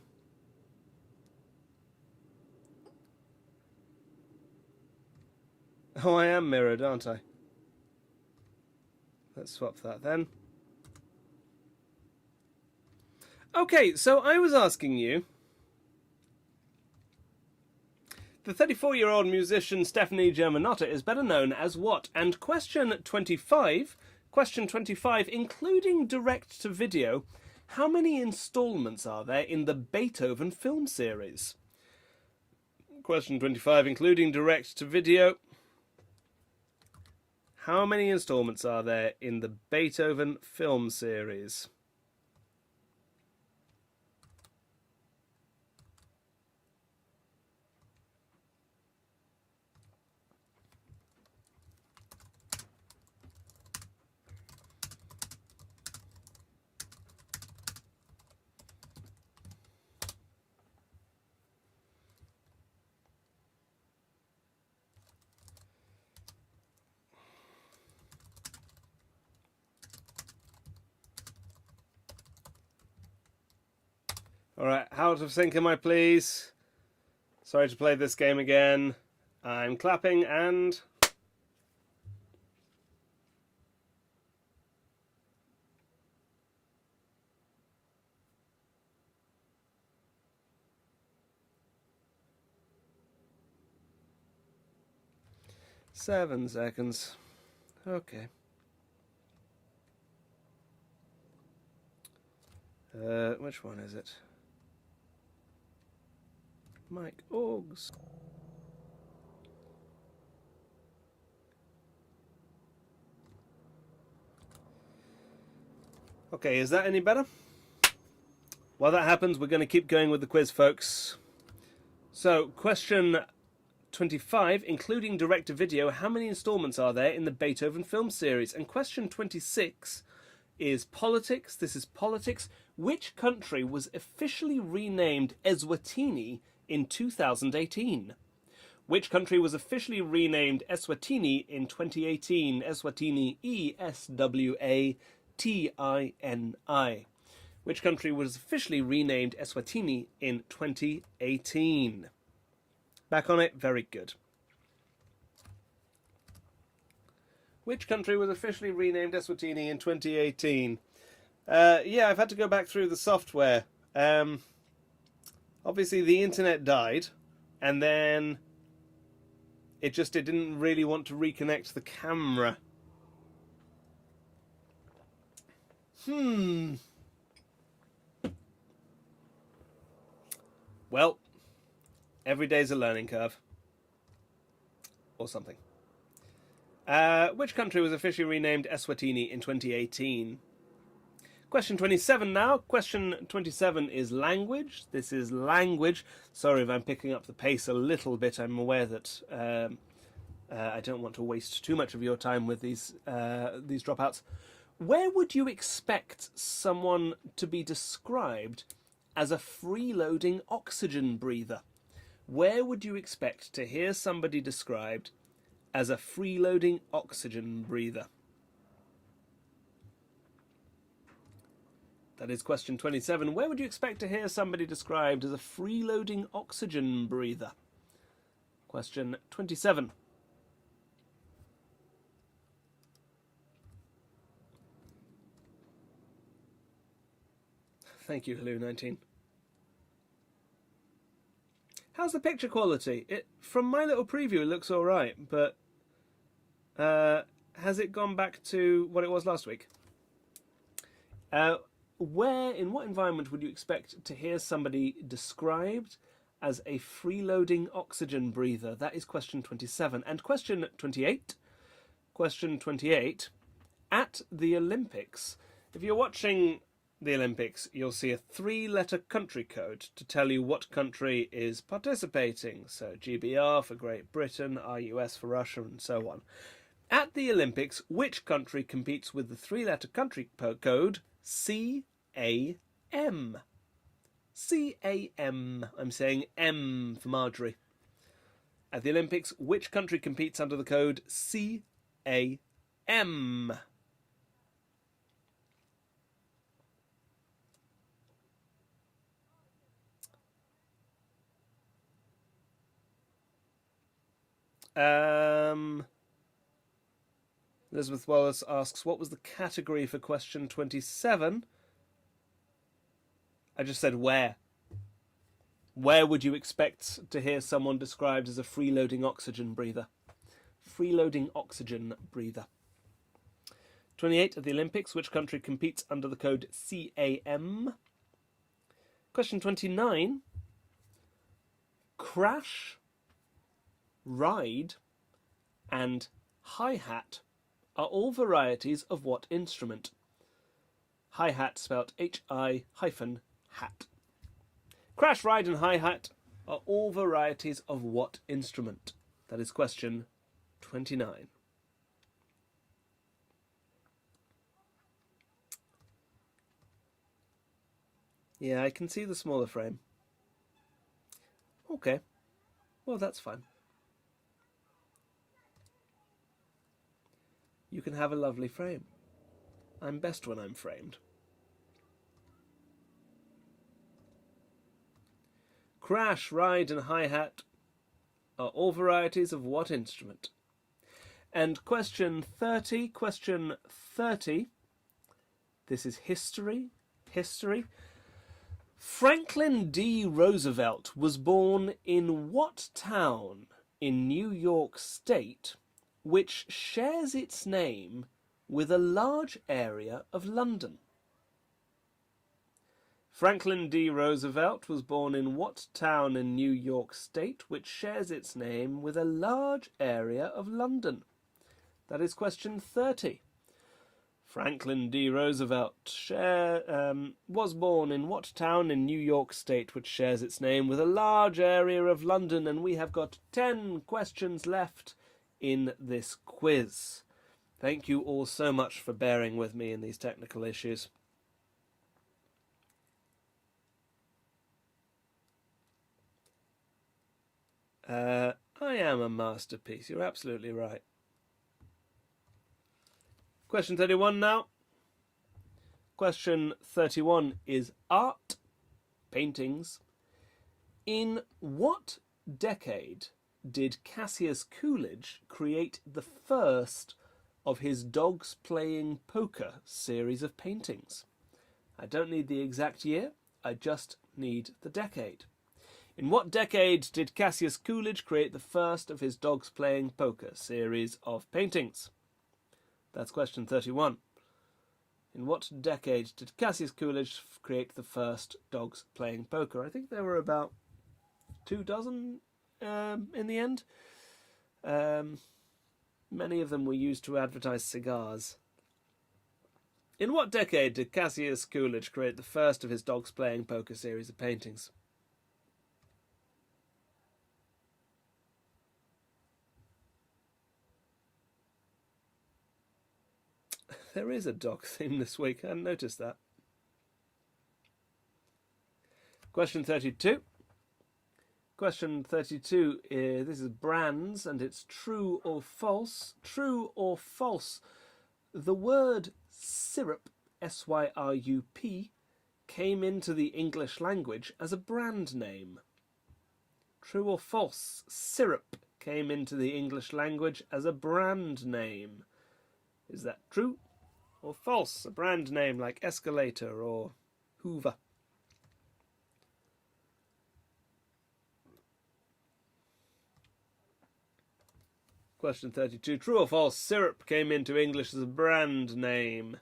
Oh, I am mirrored, aren't I? Let's swap that then. Okay, so I was asking you. The 34-year-old musician Stephanie Germanotta is better known as what? And question 25, including direct-to-video, how many installments are there in the Beethoven film series? Question 25, including direct-to-video, how many installments are there in the Beethoven film series? Alright, out of sync am I, please? Sorry to play this game again. I'm clapping and... Seven seconds. Okay. Which one is it? Mike Orgs. Okay, is that any better? While that happens, we're going to keep going with the quiz, folks. So, question 25, including direct-to-video, how many installments are there in the Beethoven film series? And question 26 is politics. This is politics. Which country was officially renamed Eswatini in 2018? Which country was officially renamed Eswatini in 2018? Eswatini, Eswatini. Which country was officially renamed Eswatini in 2018? Back on it, very good. Which country was officially renamed Eswatini in 2018? Yeah, I've had to go back through the software. Obviously, the internet died, and then it didn't really want to reconnect the camera. Well, every day's a learning curve. Or something. Which country was officially renamed Eswatini in 2018? Question 27 now. Question 27 is language. This is language. Sorry if I'm picking up the pace a little bit. I'm aware that I don't want to waste too much of your time with these dropouts. Where would you expect someone to be described as a freeloading oxygen breather? Where would you expect to hear somebody described as a freeloading oxygen breather? That is question 27. Where would you expect to hear somebody described as a freeloading oxygen breather? Question 27. Thank you, Hello19. How's the picture quality? From my little preview, it looks all right, but has it gone back to what it was last week? In what environment would you expect to hear somebody described as a freeloading oxygen breather? That is question 27. And question 28. Question 28. At the Olympics, if you're watching the Olympics, you'll see a 3-letter country code to tell you what country is participating. So GBR for Great Britain, RUS for Russia, and so on. At the Olympics, which country competes with the 3-letter country code CAM? CAM. I'm saying M for Marjorie. At the Olympics, which country competes under the code CAM? Elizabeth Wallace asks, what was the category for question 27? I just said where. Where would you expect to hear someone described as a freeloading oxygen breather? Freeloading oxygen breather. 28 at the Olympics, which country competes under the code CAM? Question 29. Crash, ride, and hi-hat are all varieties of what instrument? Hi-hat spelt H-I-hat. Crash, ride, and hi-hat are all varieties of what instrument? That is question 29. Yeah, I can see the smaller frame. Okay. Well, that's fine. You can have a lovely frame. I'm best when I'm framed. Crash, ride, and hi-hat are all varieties of what instrument? And question 30. This is history. Franklin D. Roosevelt was born in what town in New York State which shares its name with a large area of London? Franklin D. Roosevelt was born in what town in New York State which shares its name with a large area of London? That is question 30. Franklin D. Roosevelt was born in what town in New York State which shares its name with a large area of London? And we have got 10 questions left in this quiz. Thank you all so much for bearing with me in these technical issues. I am a masterpiece. You're absolutely right. Question 31 now. Question 31 is art, paintings. In what decade did Cassius Coolidge create the first of his Dogs Playing Poker series of paintings? I don't need the exact year, I just need the decade. In what decade did Cassius Coolidge create the first of his Dogs Playing Poker series of paintings? That's question 31. In what decade did Cassius Coolidge create the first Dogs Playing Poker? I think there were about 24 in the end. Many of them were used to advertise cigars. In what decade did Cassius Coolidge create the first of his Dogs Playing Poker series of paintings? There is a dog theme this week. I hadn't noticed that. Question 32. Question 32 is, this is brands, and it's true or false. True or false. The word syrup, S-Y-R-U-P, came into the English language as a brand name. True or false. Syrup came into the English language as a brand name. Is that true or false? A brand name like Escalator or Hoover. Question 32. True or false? Syrup came into English as a brand name.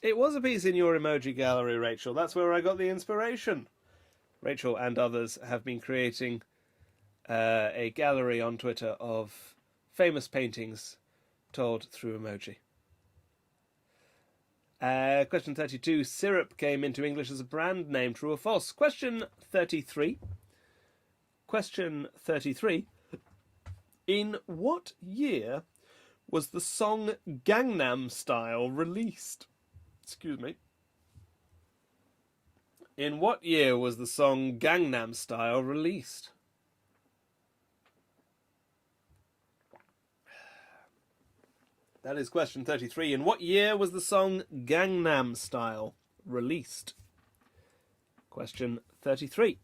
It was a piece in your emoji gallery, Rachel. That's where I got the inspiration. Rachel and others have been creating a gallery on Twitter of famous paintings told through emoji. Question 32. Syrup came into English as a brand name. True or false? Question 33. Question 33. In what year was the song Gangnam Style released? Excuse me. In what year was the song Gangnam Style released? That is question 33. In what year was the song Gangnam Style released? Question 33.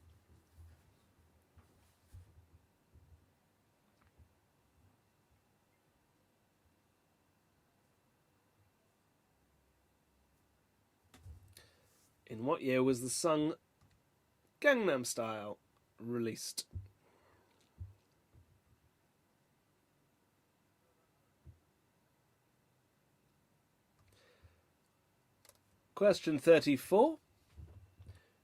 In what year was the song Gangnam Style released? Question 34.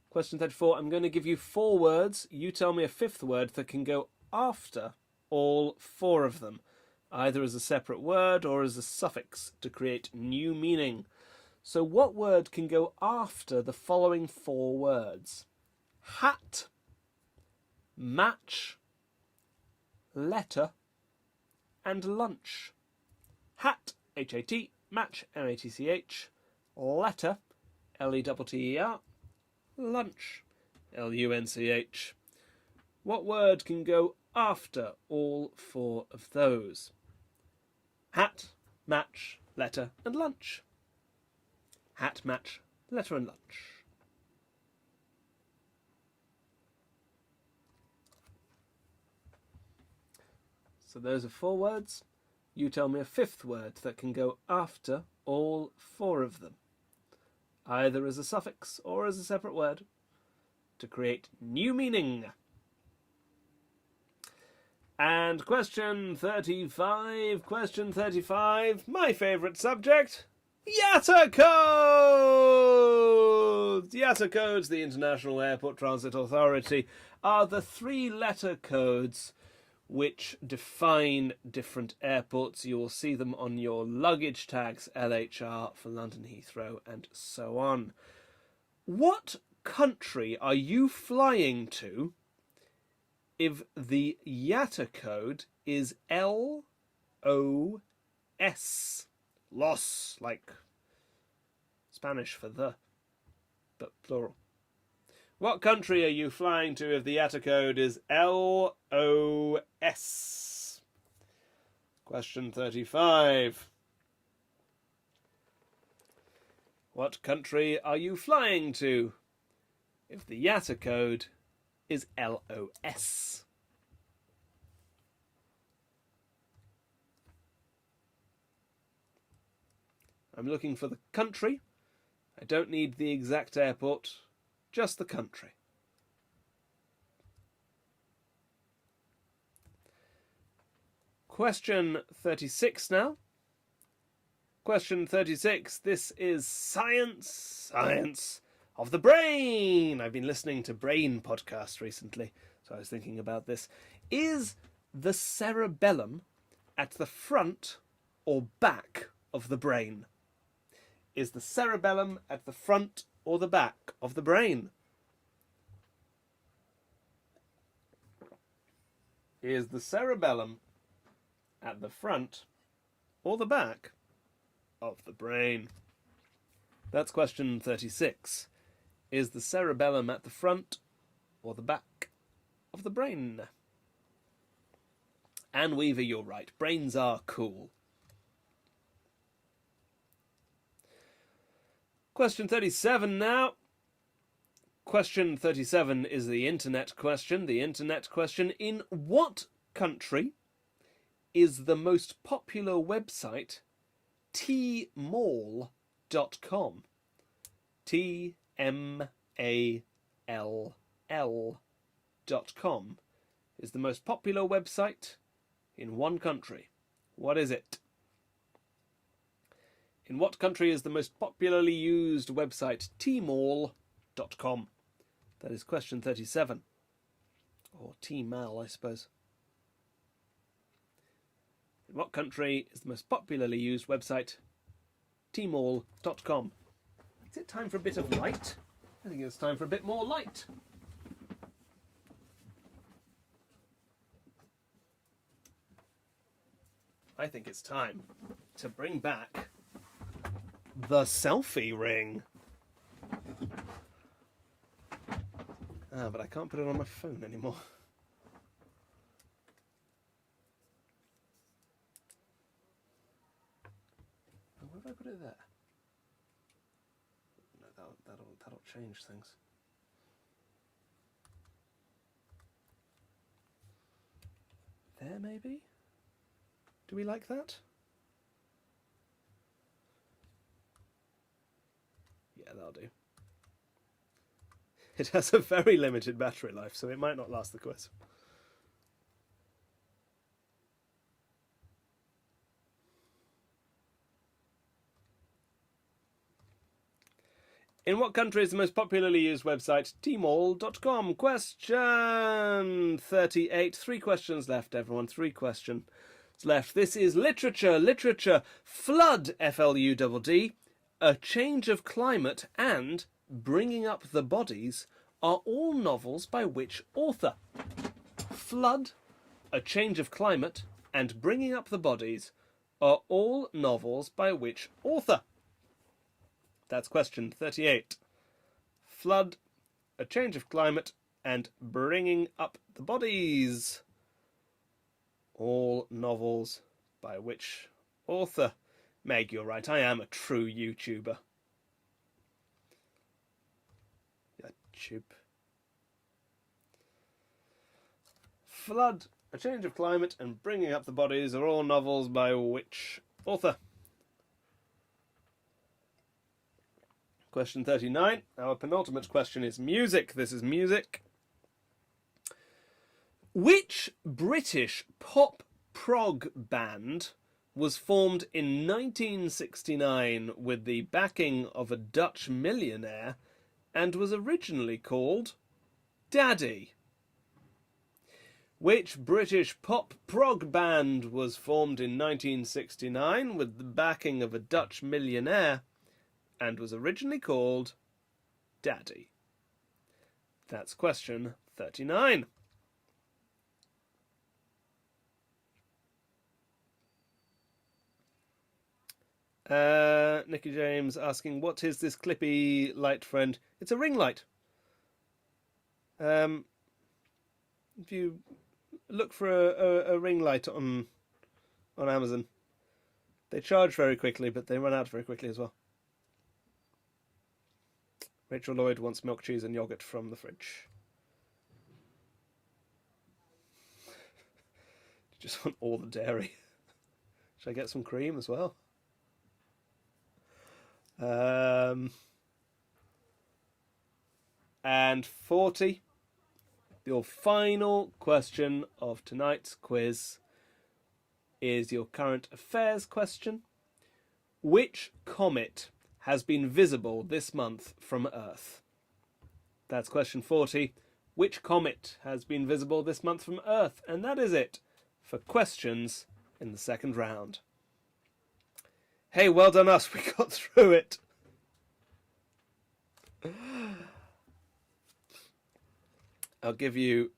Question 34. I'm going to give you 4 words. You tell me a 5th word that can go after all 4 of them, either as a separate word or as a suffix to create new meaning. So what word can go after the following 4 words? Hat, match, letter, and lunch. Hat, H-A-T, match, M-A-T-C-H, letter, L-E-T-T-E-R, lunch, L-U-N-C-H. What word can go after all 4 of those? Hat, match, letter, and lunch. Hat, match, letter, and lunch. So those are 4 words. You tell me a 5th word that can go after all 4 of them, either as a suffix or as a separate word, to create new meaning. And question 35. Question 35. My favourite subject. IATA codes! IATA codes, the International Airport Transit Authority, are the 3-letter codes which define different airports. You will see them on your luggage tags, LHR for London Heathrow, and so on. What country are you flying to if the IATA code is L L-O-S. Los, like Spanish for the, but plural. What country are you flying to if the IATA code is LOS? Question 35. What country are you flying to if the IATA code is LOS? I'm looking for the country. I don't need the exact airport, just the country. Question 36 now. Question 36. This is science of the brain. I've been listening to brain podcasts recently, so I was thinking about this. Is the cerebellum at the front or back of the brain? Is the cerebellum at the front or the back of the brain? Is the cerebellum at the front or the back of the brain? That's question 36. Is the cerebellum at the front or the back of the brain? Anne Weaver, you're right. Brains are cool. Question 37 now. Question 37 is the internet question. The internet question. In what country is the most popular website tmall.com? TMALL.com is the most popular website in one country. What is it? In what country is the most popularly used website tmall.com? That is question 37. Or tmal, I suppose. In what country is the most popularly used website tmall.com? Is it time for a bit of light? I think it's time for a bit more light. I think it's time to bring back the selfie ring. But I can't put it on my phone anymore. Where have I put it there? No, that'll change things. There, maybe? Do we like that? Yeah, that'll do. It has a very limited battery life, so it might not last the quiz. In what country is the most popularly used website tmall.com? Question 38. 3 questions left, everyone. 3 questions left. This is literature. Literature. Flood, F-L-U-D-D. A Change of Climate and Bringing Up the Bodies are all novels by which author? Flood, A Change of Climate and Bringing Up the Bodies are all novels by which author? That's question 38. Flood, A Change of Climate and Bringing Up the Bodies. All novels by which author? Meg, you're right. I am a true YouTuber. YouTube. Flood, A Change of Climate and Bringing Up the Bodies are all novels by which author? Question 39. Our penultimate question is music. This is music. Which British pop prog band was formed in 1969 with the backing of a Dutch millionaire and was originally called Daddy? Which British pop prog band was formed in 1969 with the backing of a Dutch millionaire and was originally called Daddy? That's question 39. Nicky James asking, what is this clippy light, friend? It's a ring light. If you look for a ring light on Amazon, they charge very quickly, but they run out very quickly as well. Rachel Lloyd wants milk, cheese, and yogurt from the fridge. Just want all the dairy. Should I get some cream as well? And 40. Your final question of tonight's quiz is your current affairs question. Which comet has been visible this month from Earth? That's question 40. Which comet has been visible this month from Earth? And that is it for questions in the second round. Hey, well done us. We got through it. I'll give you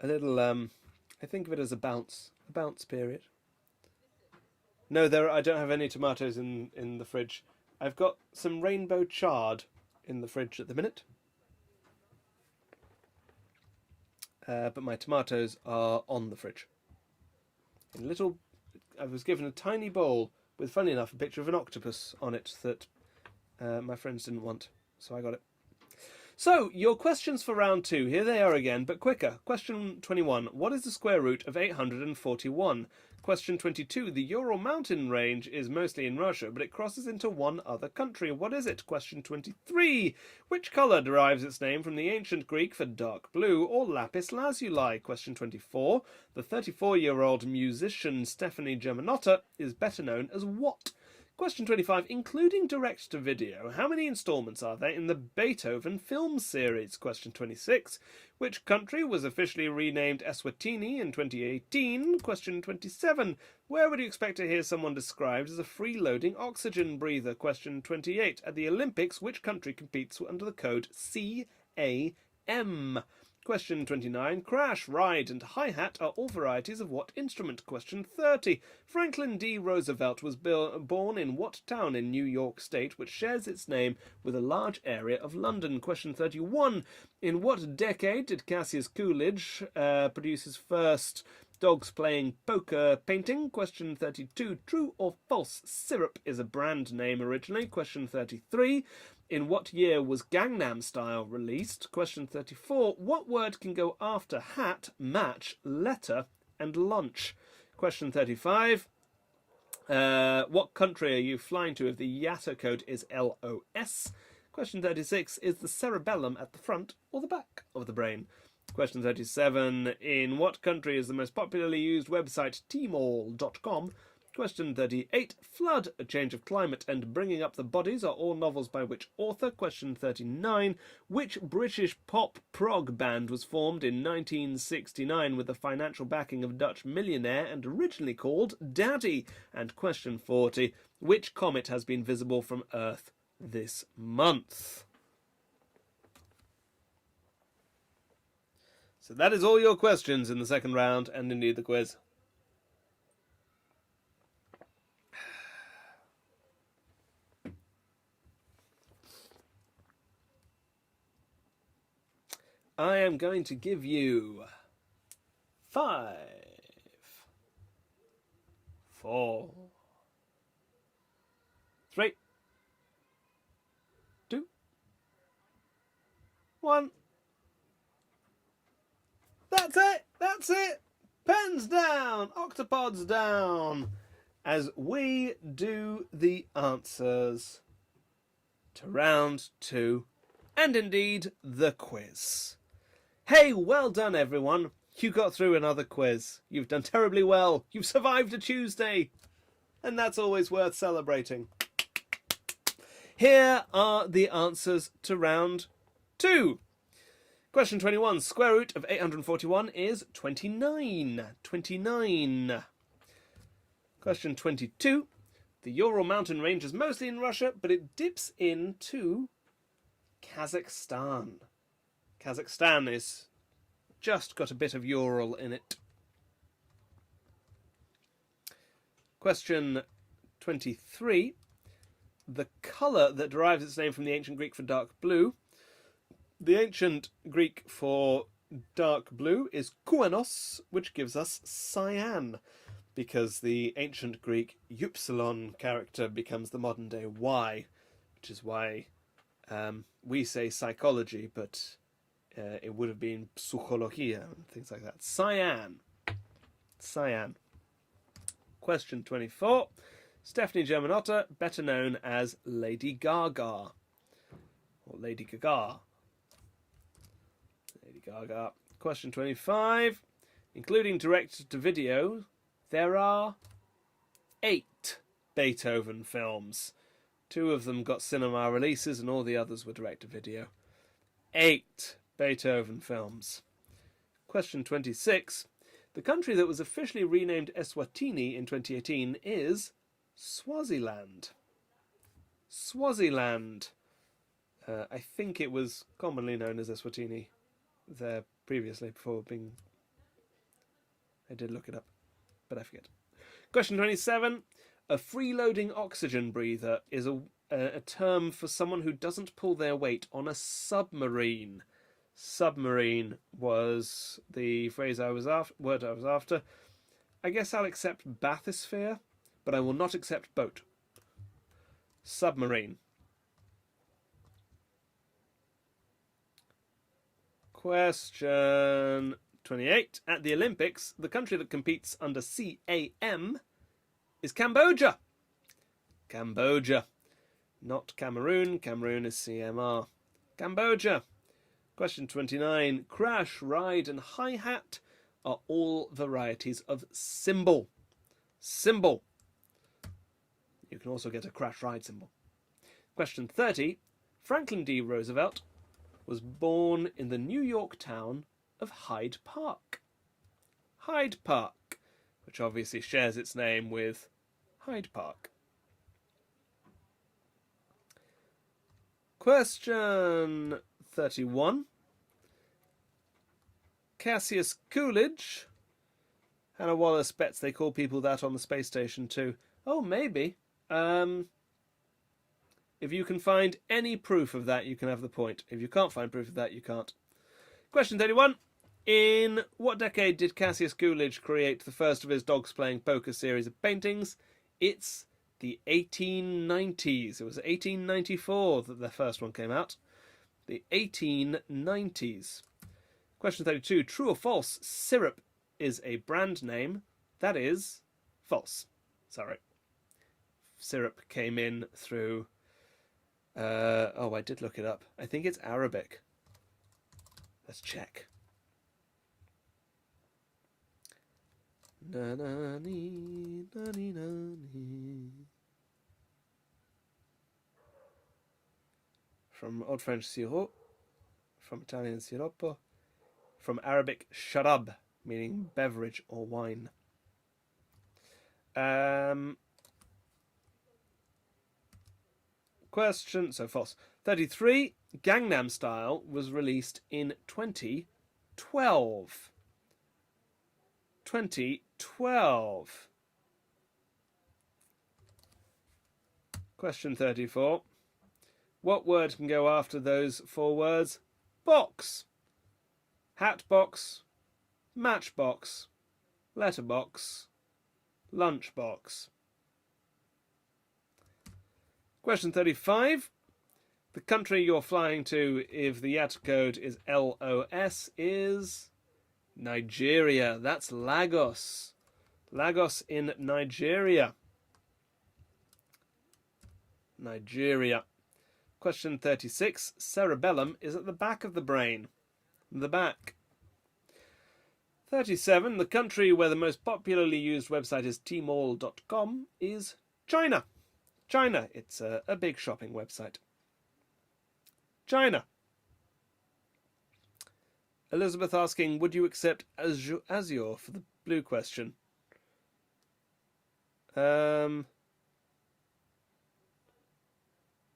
a little, I think of it as a bounce period. No, I don't have any tomatoes in the fridge. I've got some rainbow chard in the fridge at the minute. But my tomatoes are on the fridge. I was given a tiny bowl with, funny enough, a picture of an octopus on it that my friends didn't want, so I got it. So, your questions for round 2. Here they are again, but quicker. Question 21. What is the square root of 841? Question 22. The Ural mountain range is mostly in Russia, but it crosses into one other country. What is it? Question 23. Which colour derives its name from the ancient Greek for dark blue or lapis lazuli? Question 24. The 34-year-old musician Stephanie Germanotta is better known as what? Question 25. Including direct-to-video, how many installments are there in the Beethoven film series? Question 26. Which country was officially renamed Eswatini in 2018? Question 27. Where would you expect to hear someone described as a free-loading oxygen breather? Question 28. At the Olympics, which country competes under the code CAM? Question 29. Crash, ride, and hi-hat are all varieties of what instrument? Question 30. Franklin D. Roosevelt was born in what town in New York State, which shares its name with a large area of London? Question 31. In what decade did Cassius Coolidge produce his first dogs playing poker painting? Question 32. True or false? Syrup is a brand name originally. Question 33. In what year was Gangnam Style released? Question 34. What word can go after hat, match, letter, and lunch? Question 35. What country are you flying to if the IATA code is LOS? Question 36. Is the cerebellum at the front or the back of the brain? Question 37. In what country is the most popularly used website tmall.com? Question 38. Flood, A Change of Climate, and Bringing Up the Bodies are all novels by which author? Question 39. Which British pop prog band was formed in 1969 with the financial backing of Dutch millionaire and originally called Daddy? And question 40. Which comet has been visible from Earth this month? So that is all your questions in the second round, and indeed the quiz. I am going to give you 5, 4, 3, 2, 1. That's it! That's it! Pens down! Octopods down! As we do the answers to round 2, and indeed the quiz. Hey, well done everyone! You got through another quiz. You've done terribly well. You've survived a Tuesday. And that's always worth celebrating. Here are the answers to round 2. Question 21. Square root of 841 is 29. 29. Question 22. The Ural mountain range is mostly in Russia, but it dips into Kazakhstan. Kazakhstan is just got a bit of Ural in it. Question 23. The colour that derives its name from the ancient Greek for dark blue. The ancient Greek for dark blue is kouanos, which gives us cyan, because the ancient Greek upsilon character becomes the modern day Y, which is why we say psychology, but it would have been psychologia and things like that. Cyan. Cyan. Question 24. Stephanie Germanotta, better known as Lady Gaga. Or Lady Gaga. Lady Gaga. Question 25. Including direct-to-video, there are 8 Beethoven films. 2 of them got cinema releases and all the others were direct-to-video. 8 Beethoven films. Question 26. The country that was officially renamed Eswatini in 2018 is Swaziland. Swaziland. I think it was commonly known as Eswatini there previously before being... I did look it up, but I forget. Question 27. A freeloading oxygen breather is a term for someone who doesn't pull their weight on a submarine. Submarine was the phrase word I was after. I guess I'll accept bathysphere, but I will not accept boat. Submarine. Question 28. At the Olympics, the country that competes under CAM is Cambodia. Cambodia. Not Cameroon. Cameroon is CMR. Cambodia. Question 29. Crash, ride, and hi-hat are all varieties of cymbal. Cymbal. You can also get a crash ride cymbal. Question 30. Franklin D. Roosevelt was born in the New York town of Hyde Park. Hyde Park, which obviously shares its name with Hyde Park. Question 31. Cassius Coolidge. Hannah Wallace bets they call people that on the space station too. Oh, maybe. If you can find any proof of that, you can have the point. If you can't find proof of that, you can't. Question 31. In what decade did Cassius Coolidge create the first of his dogs playing poker series of paintings? It's the 1890s. It was 1894 that the first one came out. The 1890s. Question 32. True or false? Syrup is a brand name. That is false. Sorry. Syrup came in through... I did look it up. I think it's Arabic. Let's check. Na-na-nee, na-nee-na-nee. From Old French sirop, from Italian siroppo, from Arabic sharab, meaning beverage or wine. Question, so false. 33. Gangnam Style was released in 2012. 2012. Question 34. What word can go after those 4 words? Box. Hatbox. Matchbox. Letterbox. Lunchbox. Question 35. The country you're flying to, if the IATA code is LOS, is Nigeria. That's Lagos. Lagos in Nigeria. Nigeria. Question 36. Cerebellum is at the back of the brain. The back. 37. The country where the most popularly used website is tmall.com is China. China. It's a big shopping website. China. Elizabeth asking, would you accept Azure for the blue question?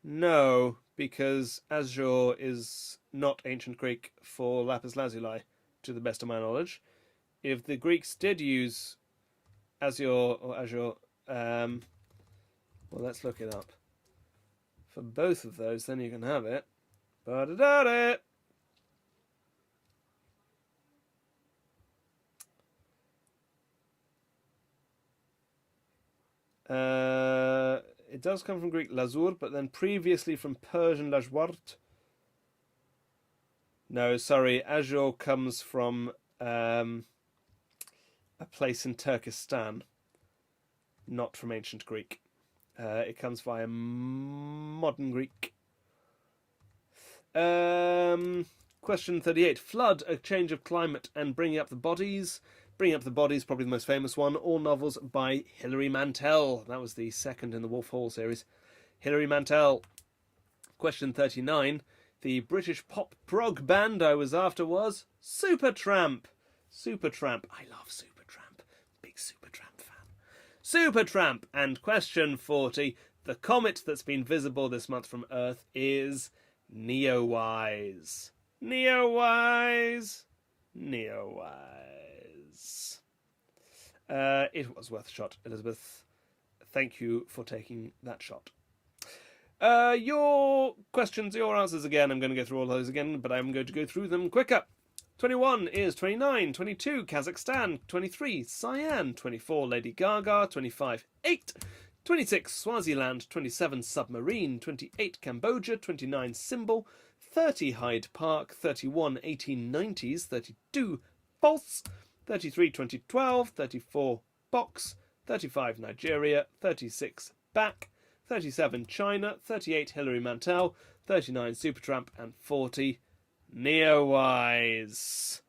No, because Azure is not ancient Greek for lapis lazuli, to the best of my knowledge. If the Greeks did use Azure or Azure, Well, let's look it up. For both of those, then you can have it. Ba-da-da-da! It does come from Greek lazur, but then previously from Persian lajwart. No, sorry, azur comes from a place in Turkestan, not from ancient Greek. It comes via modern Greek. Question 38. Flood, a change of climate and bringing up the bodies. Bringing Up the Bodies, probably the most famous one. All novels by Hilary Mantel. That was the second in the Wolf Hall series. Hilary Mantel. Question 39. The British pop prog band I was after was Supertramp. Supertramp. I love Supertramp. Big Supertramp fan. Supertramp. And question 40. The comet that's been visible this month from Earth is Neowise. Neowise. Neowise. It was worth a shot, Elizabeth. Thank you for taking that shot. Your questions, your answers again. I'm going to go through all those again, but I'm going to go through them quicker. 21 is 29, 22, Kazakhstan, 23, Cyan, 24, Lady Gaga, 25, 8, 26, Swaziland, 27, Submarine, 28, Cambodia, 29, Symbol, 30, Hyde Park, 31, 1890s, 32, False, 33, 2012, 34, Box, 35, Nigeria, 36, Back, 37, China, 38, Hilary Mantel, 39, Supertramp, and 40, Neowise.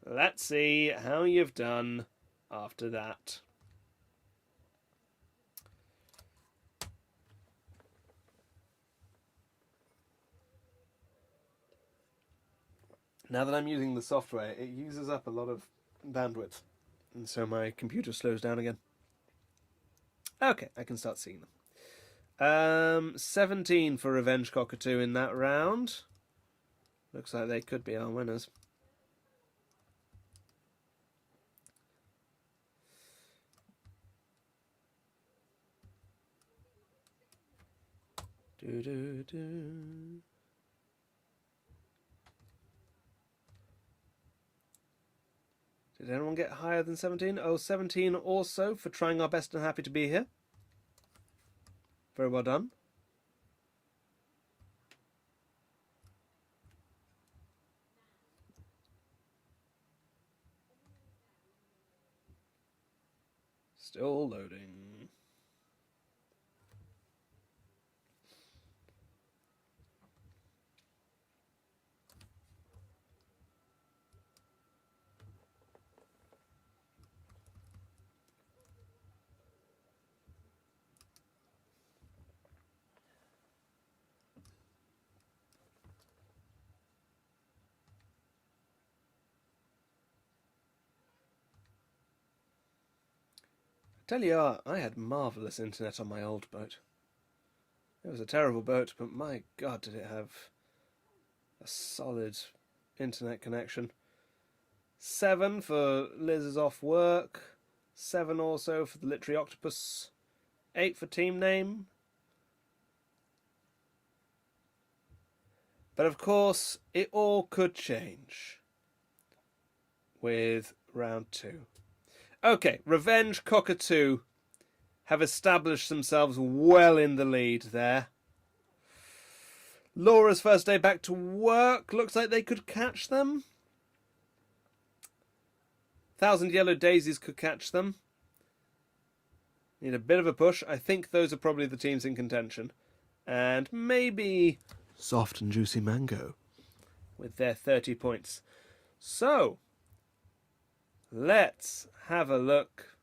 Let's see how you've done after that. Now that I'm using the software, it uses up a lot of bandwidth, and so my computer slows down again. Okay, I can start seeing them. 17 for Revenge Cockatoo in that round. Looks like they could be our winners. Do-do-do. Did anyone get higher than 17? Oh, 17 also for trying our best and happy to be here. Very well done. Still loading. Tell you what, I had marvellous internet on my old boat. It was a terrible boat, but my God, did it have a solid internet connection. 7 for Liz is off work. 7 also for the Literary Octopus. 8 for team name. But of course, it all could change with round 2. Okay, Revenge Cockatoo have established themselves well in the lead there. Laura's first day back to work. Looks like they could catch them. 1,000 Yellow Daisies could catch them. Need a bit of a push. I think those are probably the teams in contention. And maybe Soft and Juicy Mango with their 30 points. So, let's have a look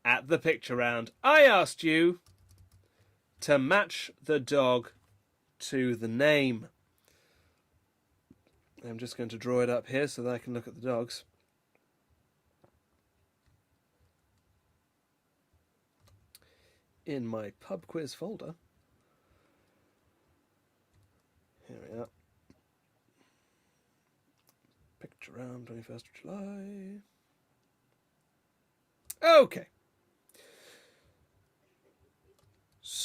at the picture round. I asked you to match the dog to the name. I'm just going to draw it up here so that I can look at the dogs. In my pub quiz folder. Here we are. Picture round, 21st of July. Okay.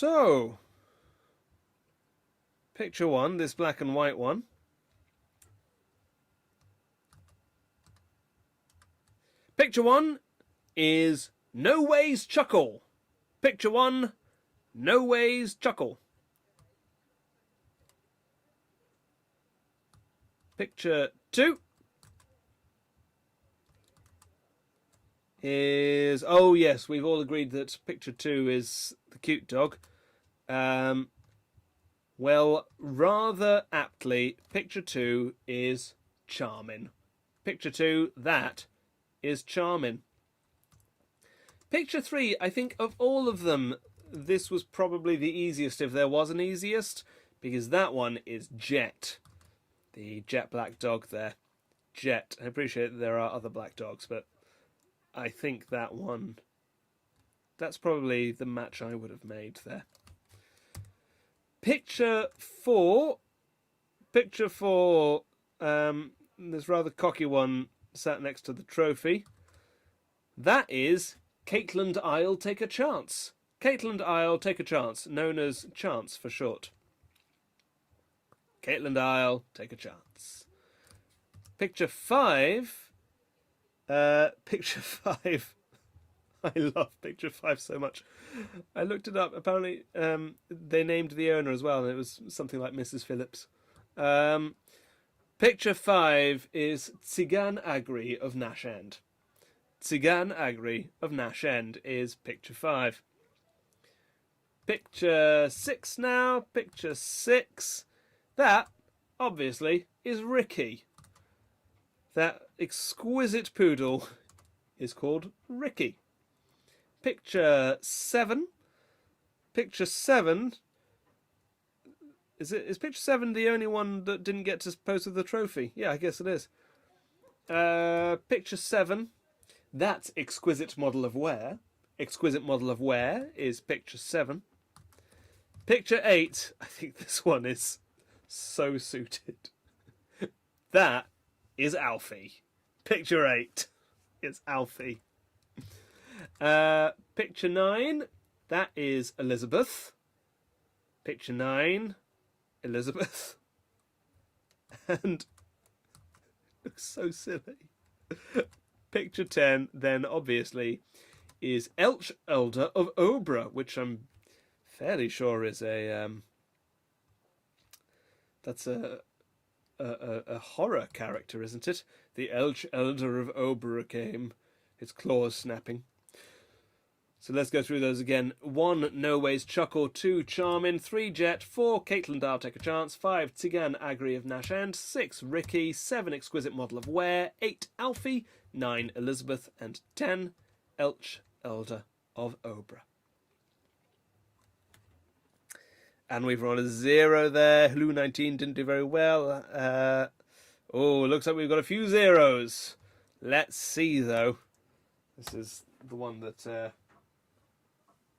So, picture one, this black and white one. Picture one is No Ways Chuckle. Picture one, No Ways Chuckle. Picture two is... Oh, yes, we've all agreed that picture two is the cute dog. Well, rather aptly, picture two is charming. Picture two, that is charming. Picture three, I think of all of them, this was probably the easiest if there was an easiest, because that one is Jet. The jet black dog there. Jet. I appreciate that there are other black dogs, but I think that one... That's probably the match I would have made there. Picture four. Picture four. This rather cocky one sat next to the trophy. That is Caitlin I'll Take a Chance. Caitlin I'll Take a Chance, known as Chance for short. Caitlin I'll Take a Chance. Picture five. Picture five. I love picture five so much. I looked it up. Apparently, they named the owner as well, and it was something like Mrs. Phillips. Picture five is Tsigan Agri of Nash End. Tsigan Agri of Nash End is picture five. Picture six now. Picture six. That, obviously, is Ricky. That exquisite poodle is called Ricky. Picture seven. Picture seven. Is picture seven the only one that didn't get to pose with the trophy? Yeah, I guess it is. Picture seven. That's exquisite model of wear. Exquisite model of wear is picture seven. Picture eight. I think this one is so suited. That is Alfie. Picture eight is Alfie. Picture nine. That is Elizabeth. Picture nine. Elizabeth. And looks so silly. Picture 10, then obviously, is Elch Elder of Obra, which I'm fairly sure is that's a horror character, isn't it? The Elch Elder of Obra game. Its claws snapping. So let's go through those again. 1, No Ways Chuckle. 2, Charmin. 3, Jet. 4, Caitlin I'll Take a Chance. 5, Tsigan Agri of Nash End. 6, Ricky. 7, Exquisite Model of Wear. 8, Alfie. 9, Elizabeth. And 10, Elch Elder of Obra. And we've rolled a 0 there. Hulu 19 didn't do very well. Looks like we've got a few zeros. Let's see, though. This is the one that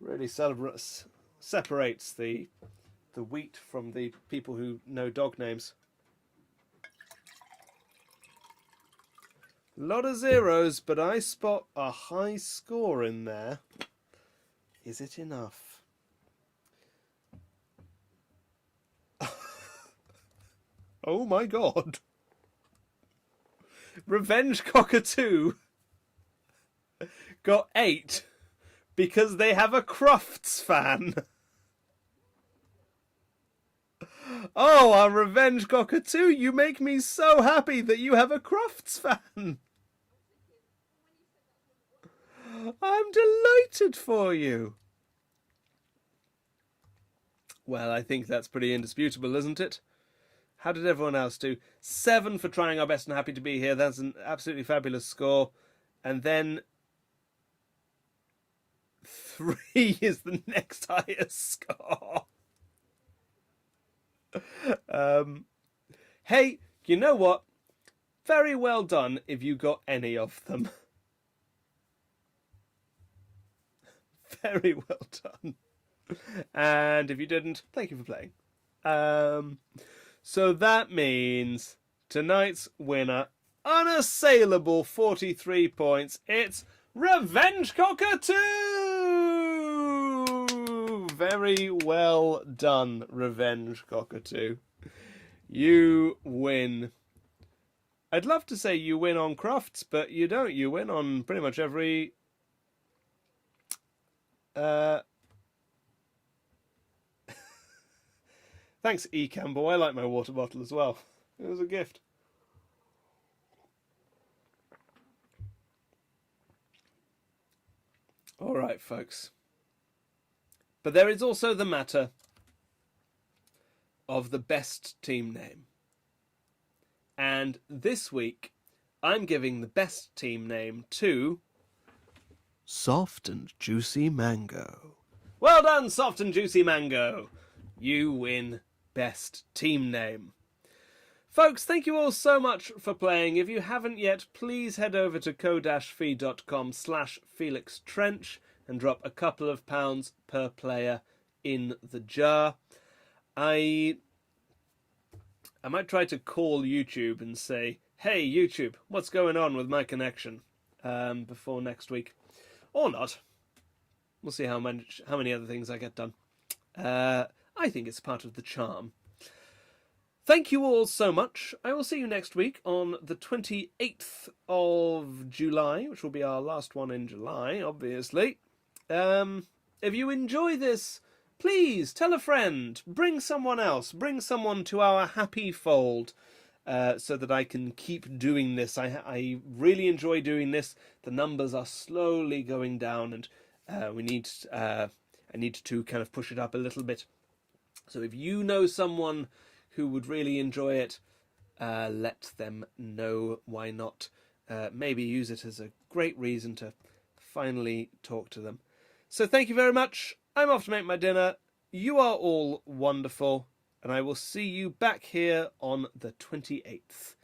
really separates the wheat from the people who know dog names. A lot of zeros, but I spot a high score in there. Is it enough? Oh my god. Revenge Cockatoo got 8 because they have a Crufts fan. Oh, our Revenge Cockatoo, you make me so happy that you have a Crufts fan. I'm delighted for you. Well, I think that's pretty indisputable, isn't it? How did everyone else do? 7 for trying our best and happy to be here. That's an absolutely fabulous score. And then 3 is the next highest score. Hey, you know what? Very well done if you got any of them. Very well done. And if you didn't, thank you for playing. So that means tonight's winner, unassailable 43 points. It's Revenge Cockatoo! Very well done, Revenge Cockatoo. You win. I'd love to say you win on crafts, but you don't. You win on pretty much every... Thanks, E. Campbell. I like my water bottle as well. It was a gift. All right, folks. But there is also the matter of the best team name. And this week, I'm giving the best team name to Soft and Juicy Mango. Well done, Soft and Juicy Mango. You win best team name. Folks, thank you all so much for playing. If you haven't yet, please head over to ko-fi.com/FelixTrench and drop a couple of pounds per player in the jar. I might try to call YouTube and say, hey, YouTube, what's going on with my connection before next week. Or not. We'll see how many other things I get done. I think it's part of the charm. Thank you all so much. I will see you next week on the 28th of July, which will be our last one in July, obviously. If you enjoy this, please tell a friend, bring someone else, bring someone to our happy fold, so that I can keep doing this. I really enjoy doing this. The numbers are slowly going down, and I need to kind of push it up a little bit. So if you know someone who would really enjoy it, let them know. Why not? Maybe use it as a great reason to finally talk to them. So thank you very much. I'm off to make my dinner. You are all wonderful, and I will see you back here on the 28th.